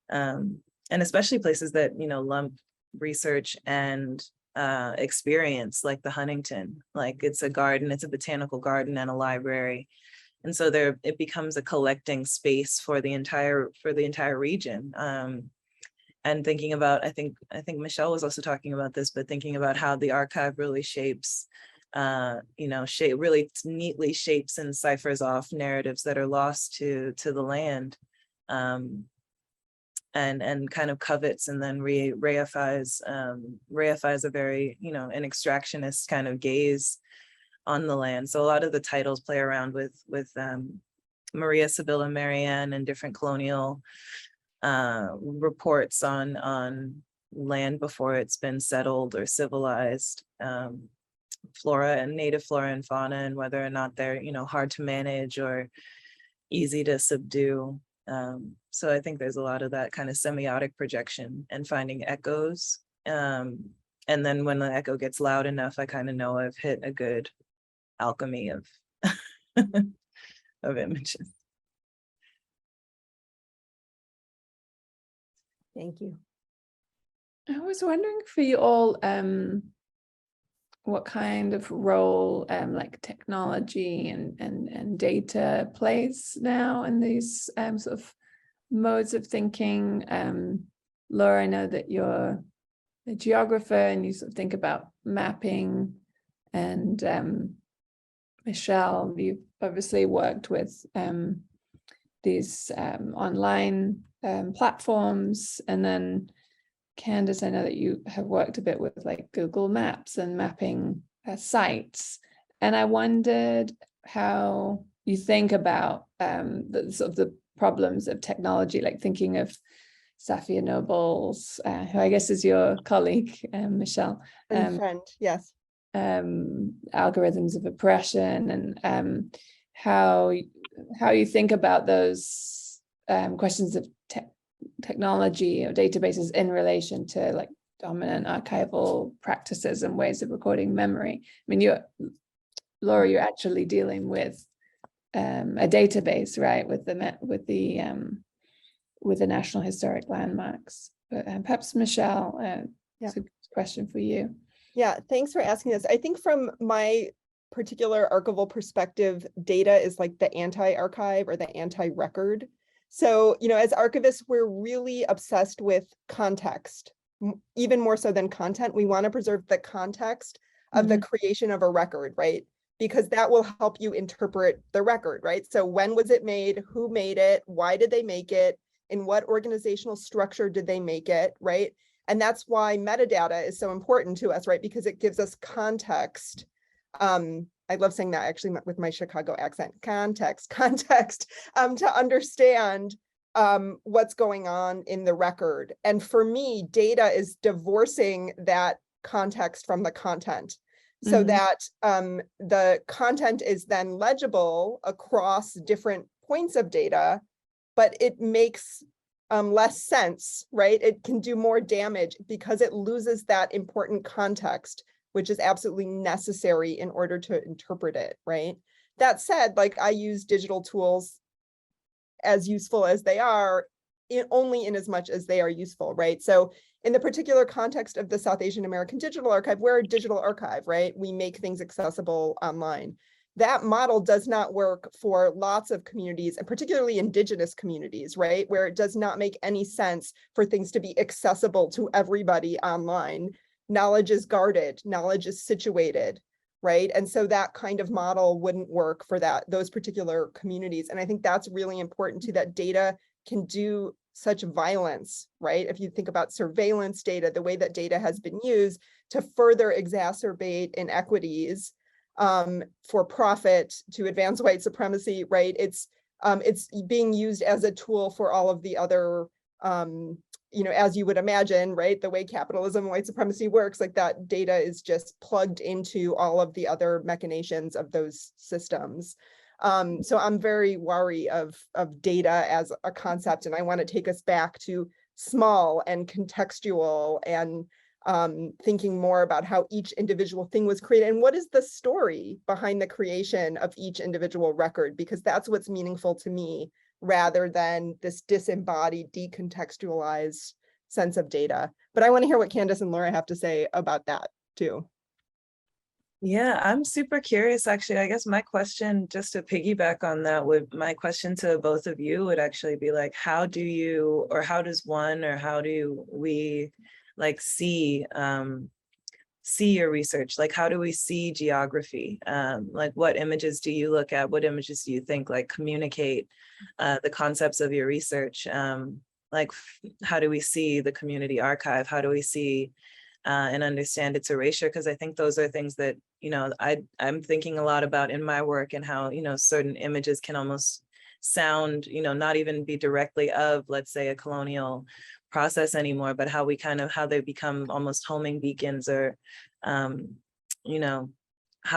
And especially places that, you know, lump research and experience, like the Huntington, like it's a garden, it's a botanical garden and a library. And so there, it becomes a collecting space for the entire region. And thinking about, I think Michelle was also talking about this, but thinking about how the archive really shapes, you know, really neatly shapes and ciphers off narratives that are lost to the land, and kind of covets and then reifies a very, you know, an extractionist kind of gaze on the land. So a lot of the titles play around with Maria, Sibylla, Marianne, and different colonial reports on land before it's been settled or civilized, flora and native flora and fauna, and whether or not they're, you know, hard to manage or easy to subdue. So I think there's a lot of that kind of semiotic projection and finding echoes. And then when the echo gets loud enough, I kind of know I've hit a good alchemy of of images. Thank you. I was wondering for you all, what kind of role like technology and data plays now in these sort of modes of thinking. Laura, I know that you're a geographer and you sort of think about mapping, and Michelle, you've obviously worked with these online platforms, and then Kandis, I know that you have worked a bit with like Google Maps and mapping sites, and I wondered how you think about the sort of the problems of technology, like thinking of Safia Nobles, who I guess is your colleague, Michelle. And friend, yes. Algorithms of oppression, and how you think about those questions of technology or databases in relation to like dominant archival practices and ways of recording memory. I mean, Laura, you're actually dealing with a database, right, with the National Historic Landmarks. But perhaps Michelle, it's a question for you. Yeah, thanks for asking this. I think from my particular archival perspective, data is like the anti-archive or the anti-record. So, as archivists, we're really obsessed with context, even more so than content. We want to preserve the context of the creation of a record, right? Because that will help you interpret the record, right? So when was it made? Who made it? Why did they make it? In what organizational structure did they make it, right? And that's why metadata is so important to us, right? Because it gives us context. I love saying that actually with my Chicago accent, context, to understand what's going on in the record. And for me, data is divorcing that context from the content, so that the content is then legible across different points of data, but it makes less sense, right? It can do more damage because it loses that important context, which is absolutely necessary in order to interpret it, right? That said, like, I use digital tools as useful as they are, only in as much as they are useful, right? So in the particular context of the South Asian American Digital Archive, we're a digital archive, right? We make things accessible online. That model does not work for lots of communities, and particularly indigenous communities, right? Where it does not make any sense for things to be accessible to everybody online. Knowledge is guarded, knowledge is situated, right? And so that kind of model wouldn't work for those particular communities. And I think that's really important too, that data can do such violence, right? If you think about surveillance data, the way that data has been used to further exacerbate inequities for profit, to advance white supremacy, right? It's being used as a tool for all of the other, as you would imagine, right? The way capitalism and white supremacy works, like that data is just plugged into all of the other machinations of those systems. So I'm very wary of data as a concept, and I want to take us back to small and contextual and thinking more about how each individual thing was created and what is the story behind the creation of each individual record, because that's what's meaningful to me, rather than this disembodied, decontextualized sense of data. But I want to hear what Kandis and Laura have to say about that too. Yeah, I'm super curious, actually. I guess my question, just to piggyback on that, my question to both of you would actually be like, how do we like see your research? Like, how do we see geography? Like, what images do you look at? What images do you think like communicate the concepts of your research? Like, how do we see the community archive? How do we see and understand its erasure? Because I think those are things that, I'm thinking a lot about in my work, and how, certain images can almost sound, not even be directly of, let's say, a colonial process anymore, but how they become almost homing beacons, or, how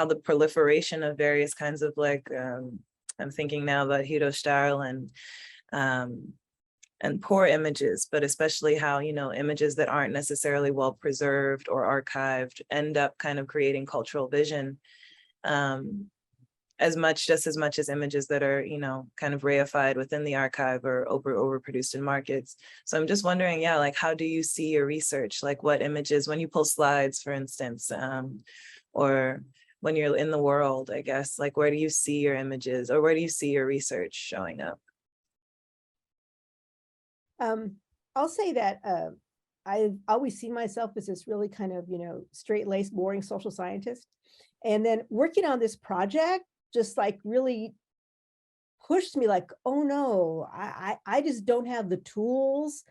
the proliferation of various kinds of like, I'm thinking now about Hiro Starl and poor images, but especially how, images that aren't necessarily well preserved or archived end up kind of creating cultural vision, just as much as images that are, kind of reified within the archive or overproduced in markets. So I'm just wondering, like, how do you see your research? Like, what images, when you pull slides, for instance, or when you're in the world, I guess, like, where do you see your images, or where do you see your research showing up? I'll say that I've always seen myself as this really kind of, straight-laced, boring social scientist. And then working on this project just like really pushed me like, oh no, I just don't have the tools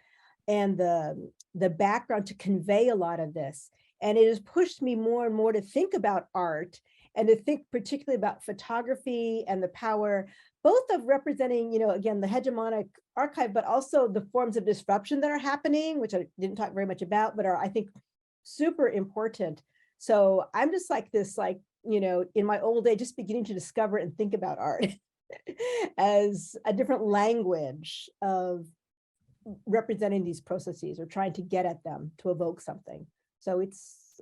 and the background to convey a lot of this. And it has pushed me more and more to think about art, and to think particularly about photography and the power both of representing, again, the hegemonic archive, but also the forms of disruption that are happening, which I didn't talk very much about, but are, I think, super important. So I'm just like this, in my old age, just beginning to discover and think about art as a different language of representing these processes or trying to get at them to evoke something. So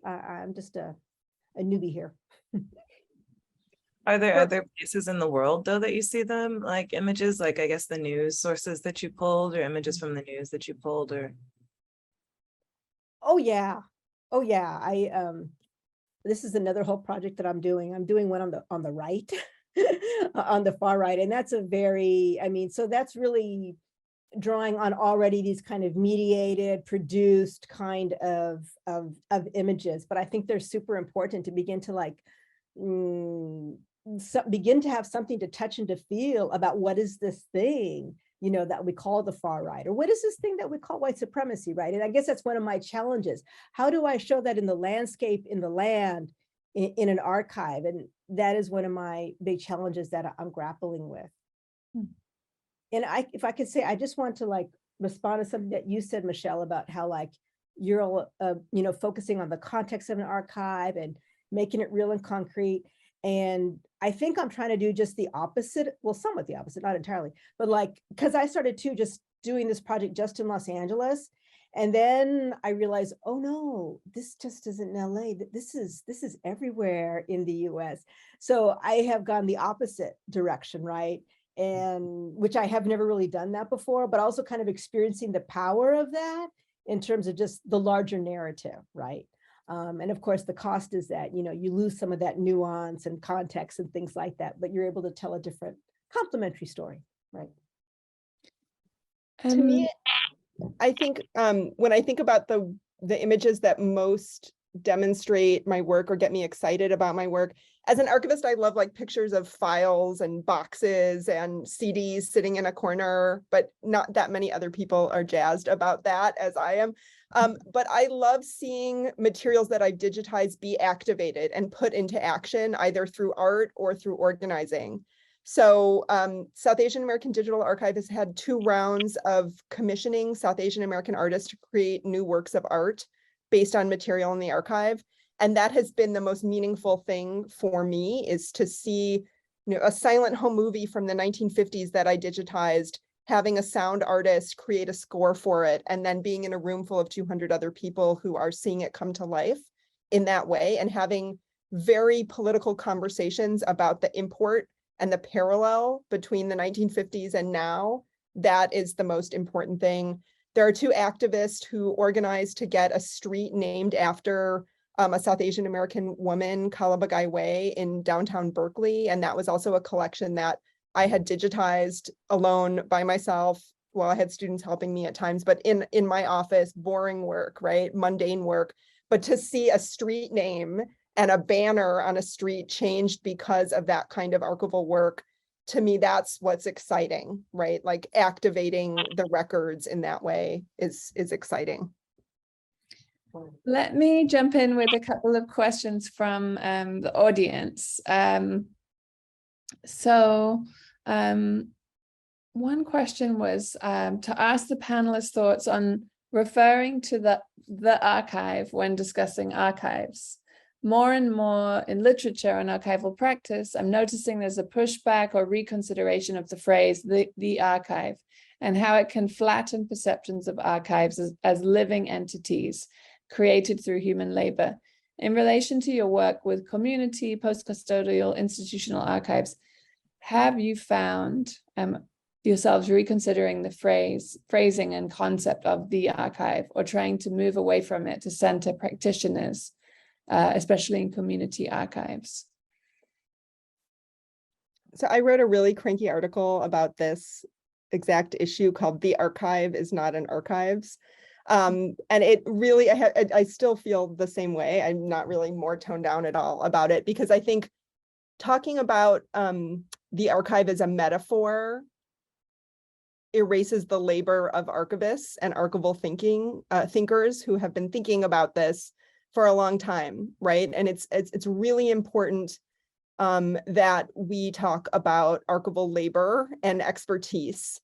I'm just a newbie here. Are there other places in the world though that you see them, like images, like I guess the news sources that you pulled, or images from the news that you pulled, or? Oh yeah. This is another whole project that I'm doing. I'm doing one on the right, on the far right, and that's so that's really drawing on already these kind of mediated, produced kind of images. But I think they're super important to begin to begin to have something to touch and to feel about what is this thing, that we call the far right, or what is this thing that we call white supremacy, right? And I guess that's one of my challenges. How do I show that in the landscape, in the land, in an archive? And that is one of my big challenges that I'm grappling with. And if I could say, I just want to respond to something that you said, Michelle, about how you're focusing on the context of an archive and making it real and concrete. And I think I'm trying to do just the opposite, well, somewhat the opposite, not entirely, but because I started just doing this project just in Los Angeles. And then I realized, oh no, this just isn't in LA. This is everywhere in the US. So I have gone the opposite direction, right? And which I have never really done that before, but also kind of experiencing the power of that in terms of just the larger narrative, right? And of course, the cost is that, you lose some of that nuance and context and things like that, but you're able to tell a different complementary story, right? To me, I think when I think about the images that most demonstrate my work or get me excited about my work, as an archivist, I love pictures of files and boxes and CDs sitting in a corner, but not that many other people are jazzed about that as I am. But I love seeing materials that I've digitized be activated and put into action, either through art or through organizing. So South Asian American Digital Archive has had 2 rounds of commissioning South Asian American artists to create new works of art based on material in the archive. And that has been the most meaningful thing for me, is to see, a silent home movie from the 1950s that I digitized, having a sound artist create a score for it, and then being in a room full of 200 other people who are seeing it come to life in that way, and having very political conversations about the import and the parallel between the 1950s and now. That is the most important thing. There are 2 activists who organized to get a street named after a South Asian American woman, Kalabagai Way, in downtown Berkeley. And that was also a collection that I had digitized alone by myself. Well, I had students helping me at times, but in my office, boring work, right? Mundane work. But to see a street name and a banner on a street changed because of that kind of archival work, to me, that's what's exciting, right? Activating the records in that way is exciting. Let me jump in with a couple of questions from the audience. One question was to ask the panelists' thoughts on referring to the archive when discussing archives. More and more in literature and archival practice, I'm noticing there's a pushback or reconsideration of the phrase the archive, and how it can flatten perceptions of archives as living entities created through human labor. In relation to your work with community, post-custodial, institutional archives, have you found yourselves reconsidering the phrasing and concept of the archive, or trying to move away from it to center practitioners, especially in community archives? So I wrote a really cranky article about this exact issue called "The Archive is Not an Archives." And it really, I still feel the same way. I'm not really more toned down at all about it, because I think talking about the archive as a metaphor erases the labor of archivists and archival thinkers who have been thinking about this for a long time, right? And it's really important that we talk about archival labor and expertise.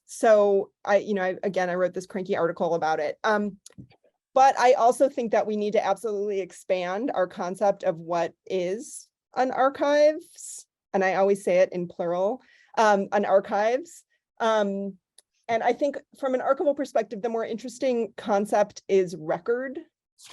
So I wrote this cranky article about it. But I also think that we need to absolutely expand our concept of what is an archives. And I always say it in plural, an archives. And I think from an archival perspective, the more interesting concept is record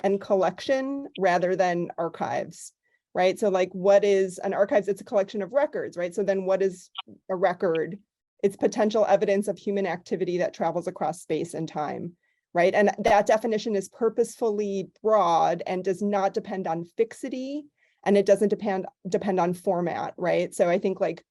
and collection rather than archives, right? So like, what is an archives? It's a collection of records, right? So then what is a record? It's potential evidence of human activity that travels across space and time, right? And that definition is purposefully broad and does not depend on fixity, and it doesn't depend on format, right? So I think like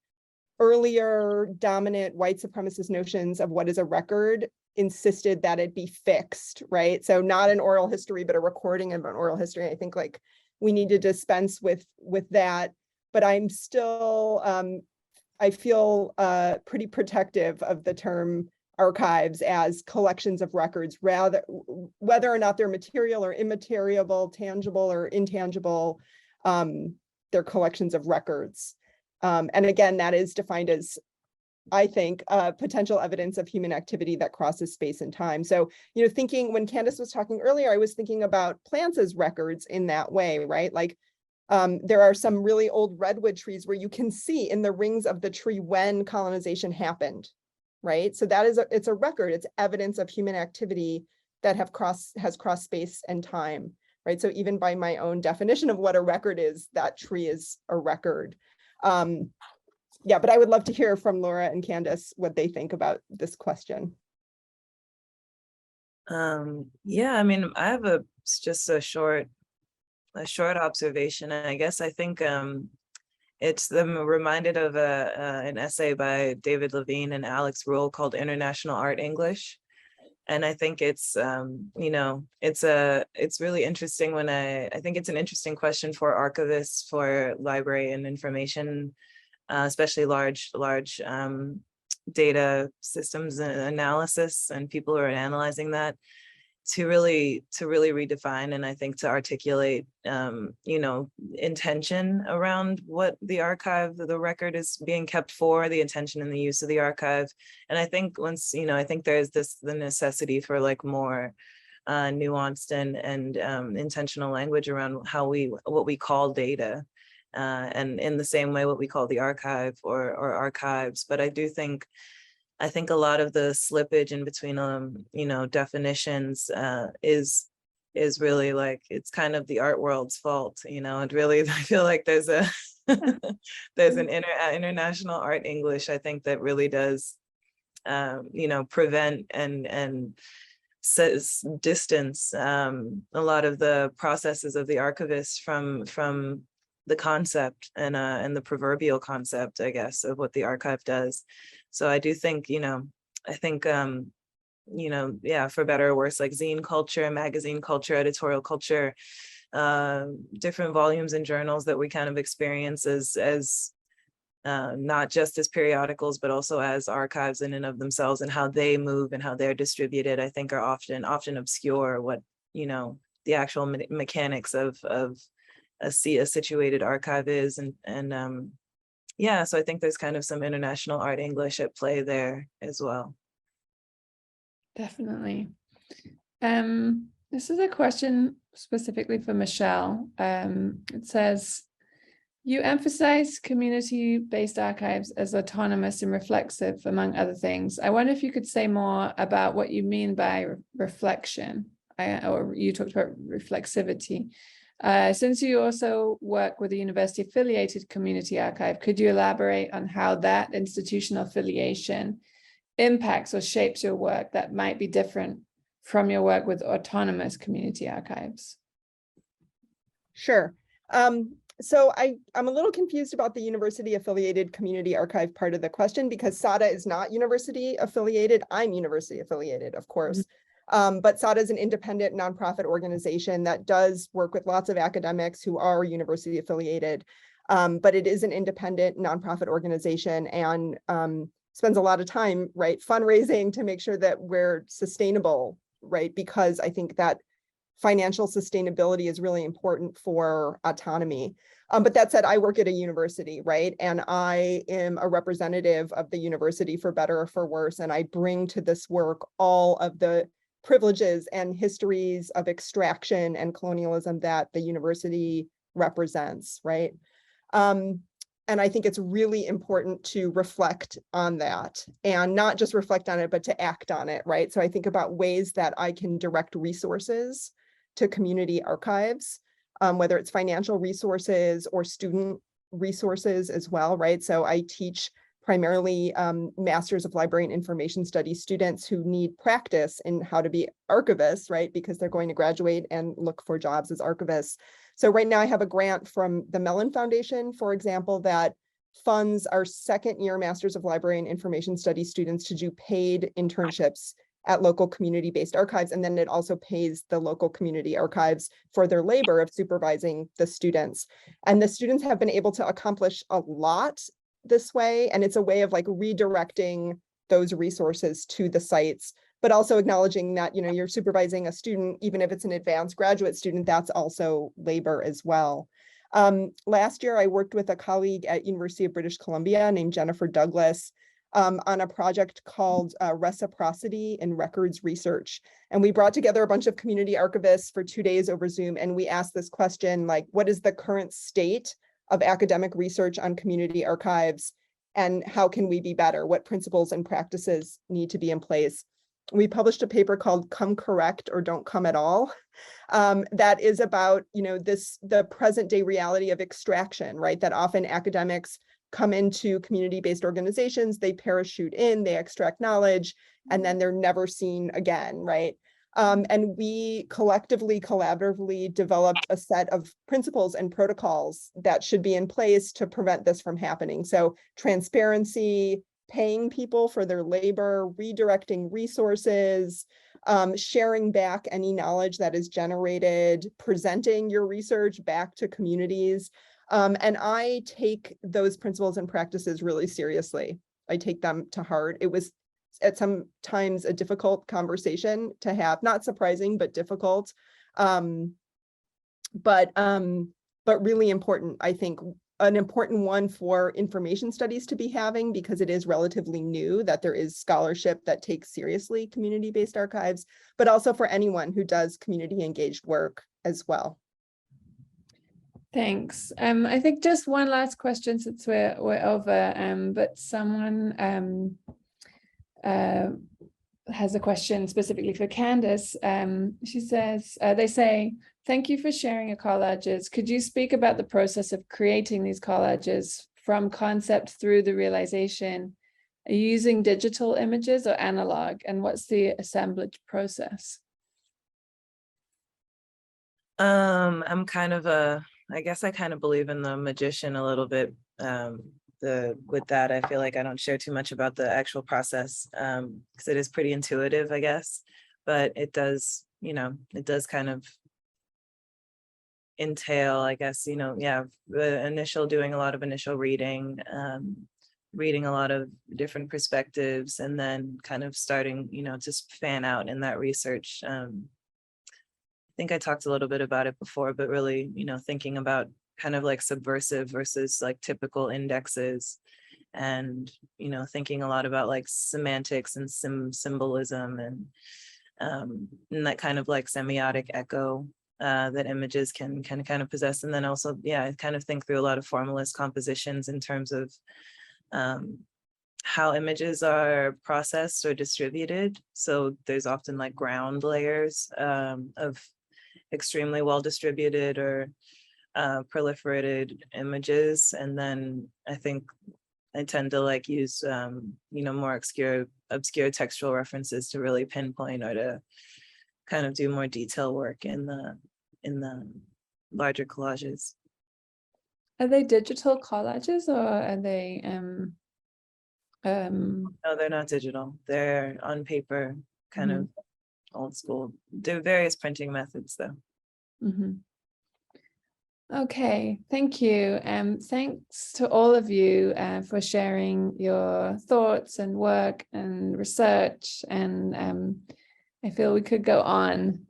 earlier dominant white supremacist notions of what is a record insisted that it be fixed, right? So not an oral history, but a recording of an oral history. I think like we need to dispense with that, but I'm still, I feel pretty protective of the term archives as collections of records, rather whether or not they're material or immaterial, tangible or intangible, they're collections of records. And again, that is defined as, I think, potential evidence of human activity that crosses space and time. So, thinking when Kandis was talking earlier, I was thinking about plants as records in that way, right? Like there are some really old redwood trees where you can see in the rings of the tree when colonization happened, right? So that is it's a record. It's evidence of human activity that has crossed space and time, right? So even by my own definition of what a record is, that tree is a record. Yeah, but I would love to hear from Laura and Kandis what they think about this question. Yeah, I mean, I have just a short observation. And I guess I think it's reminded of an essay by David Levine and Alex Rule called International Art English. And I think it's, it's really interesting when I think it's an interesting question for archivists, for library and information, especially large data systems and analysis, and people who are analyzing that, to really redefine, and I think to articulate, intention around what the archive, the record is being kept for, the intention and the use of the archive. And I think once, I think there's the necessity for like more nuanced and intentional language around what we call data, and in the same way what we call the archive or archives. But I think a lot of the slippage in between, definitions is really like, it's kind of the art world's fault, and really, I feel like there's an international art English, I think, that really does, prevent and says distance a lot of the processes of the archivist from the concept and the proverbial concept, I guess, of what the archive does. So I do think, yeah, for better or worse, like zine culture, magazine culture, editorial culture, different volumes and journals that we kind of experience as not just as periodicals, but also as archives in and of themselves, and how they move and how they're distributed, I think are often obscure what, the actual mechanics of a situated archive is. And yeah, so I think there's kind of some international art English at play there as well. Definitely. This is a question specifically for Michelle. It says, you emphasize community-based archives as autonomous and reflexive, among other things. I wonder if you could say more about what you mean by reflection, or you talked about reflexivity. Since you also work with a university-affiliated community archive, could you elaborate on how that institutional affiliation impacts or shapes your work that might be different from your work with autonomous community archives? Sure. So I'm a little confused about the university-affiliated community archive part of the question, because SADA is not university-affiliated. I'm university-affiliated, of course. But SADA is an independent nonprofit organization that does work with lots of academics who are university affiliated. But it is an independent nonprofit organization and spends a lot of time, right, fundraising to make sure that we're sustainable, right? Because I think that financial sustainability is really important for autonomy. But that said, I work at a university, right? And I am a representative of the university for better or for worse. And I bring to this work all of the privileges and histories of extraction and colonialism that the university represents, right? And I think it's really important to reflect on that, and not just reflect on it, but to act on it, right? So I think about ways that I can direct resources to community archives, whether it's financial resources or student resources as well, right? So I teach primarily Masters of Library and Information Studies students who need practice in how to be archivists, right? Because they're going to graduate and look for jobs as archivists. So right now I have a grant from the Mellon Foundation, for example, that funds our second-year Masters of Library and Information Studies students to do paid internships at local community-based archives. And then it also pays the local community archives for their labor of supervising the students. And the students have been able to accomplish a lot this way. And it's a way of like redirecting those resources to the sites, but also acknowledging that, you know, you're supervising a student, even if it's an advanced graduate student, that's also labor as well. Last year, I worked with a colleague at University of British Columbia named Jennifer Douglas on a project called Reciprocity in Records Research. And we brought together a bunch of community archivists for 2 days over Zoom. And we asked this question, like, what is the current state of academic research on community archives? And how can we be better? What principles and practices need to be in place? We published a paper called Come Correct or Don't Come at All. That is about, you know, the present day reality of extraction, right? That often academics come into community-based organizations, they parachute in, they extract knowledge, and then they're never seen again, right? And we collectively, collaboratively developed a set of principles and protocols that should be in place to prevent this from happening. So transparency, paying people for their labor, redirecting resources, sharing back any knowledge that is generated, presenting your research back to communities. And I take those principles and practices really seriously. I take them to heart. It was at some times a difficult conversation to have, not surprising, but difficult, but really important. I think an important one for information studies to be having, because it is relatively new that there is scholarship that takes seriously community-based archives, but also for anyone who does community engaged work as well. Thanks. I think just one last question since we're over, but someone has a question specifically for Kandis. She says, they say, thank you for sharing your collages. Could you speak about the process of creating these collages from concept through the realization? Are you using digital images or analog? And what's the assemblage process? I'm kind of I guess I kind of believe in the magician a little bit. With that, I feel like I don't share too much about the actual process because it is pretty intuitive, I guess, but it does, you know, it does kind of entail, I guess, you know, yeah, doing a lot of initial reading, reading a lot of different perspectives, and then kind of starting, you know, just fan out in that research. I think I talked a little bit about it before, but really, you know, thinking about kind of like subversive versus like typical indexes, and, you know, thinking a lot about like semantics and symbolism and that kind of like semiotic echo that images can kind of possess. And then also, yeah, I kind of think through a lot of formalist compositions in terms of how images are processed or distributed. So there's often like ground layers of extremely well distributed or proliferated images, and then I think I tend to like use you know, more obscure textual references to really pinpoint or to kind of do more detail work in the larger collages. Are they digital collages or are they No, they're not digital. They're on paper, kind of old school. There are various printing methods though. Okay, thank you. Thanks to all of you for sharing your thoughts and work and research and I feel we could go on.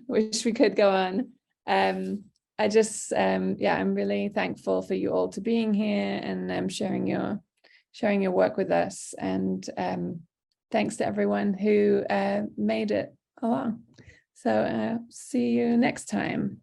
Wish we could go on. I just, yeah, I'm really thankful for you all to being here and sharing your work with us. And thanks to everyone who made it along. So see you next time.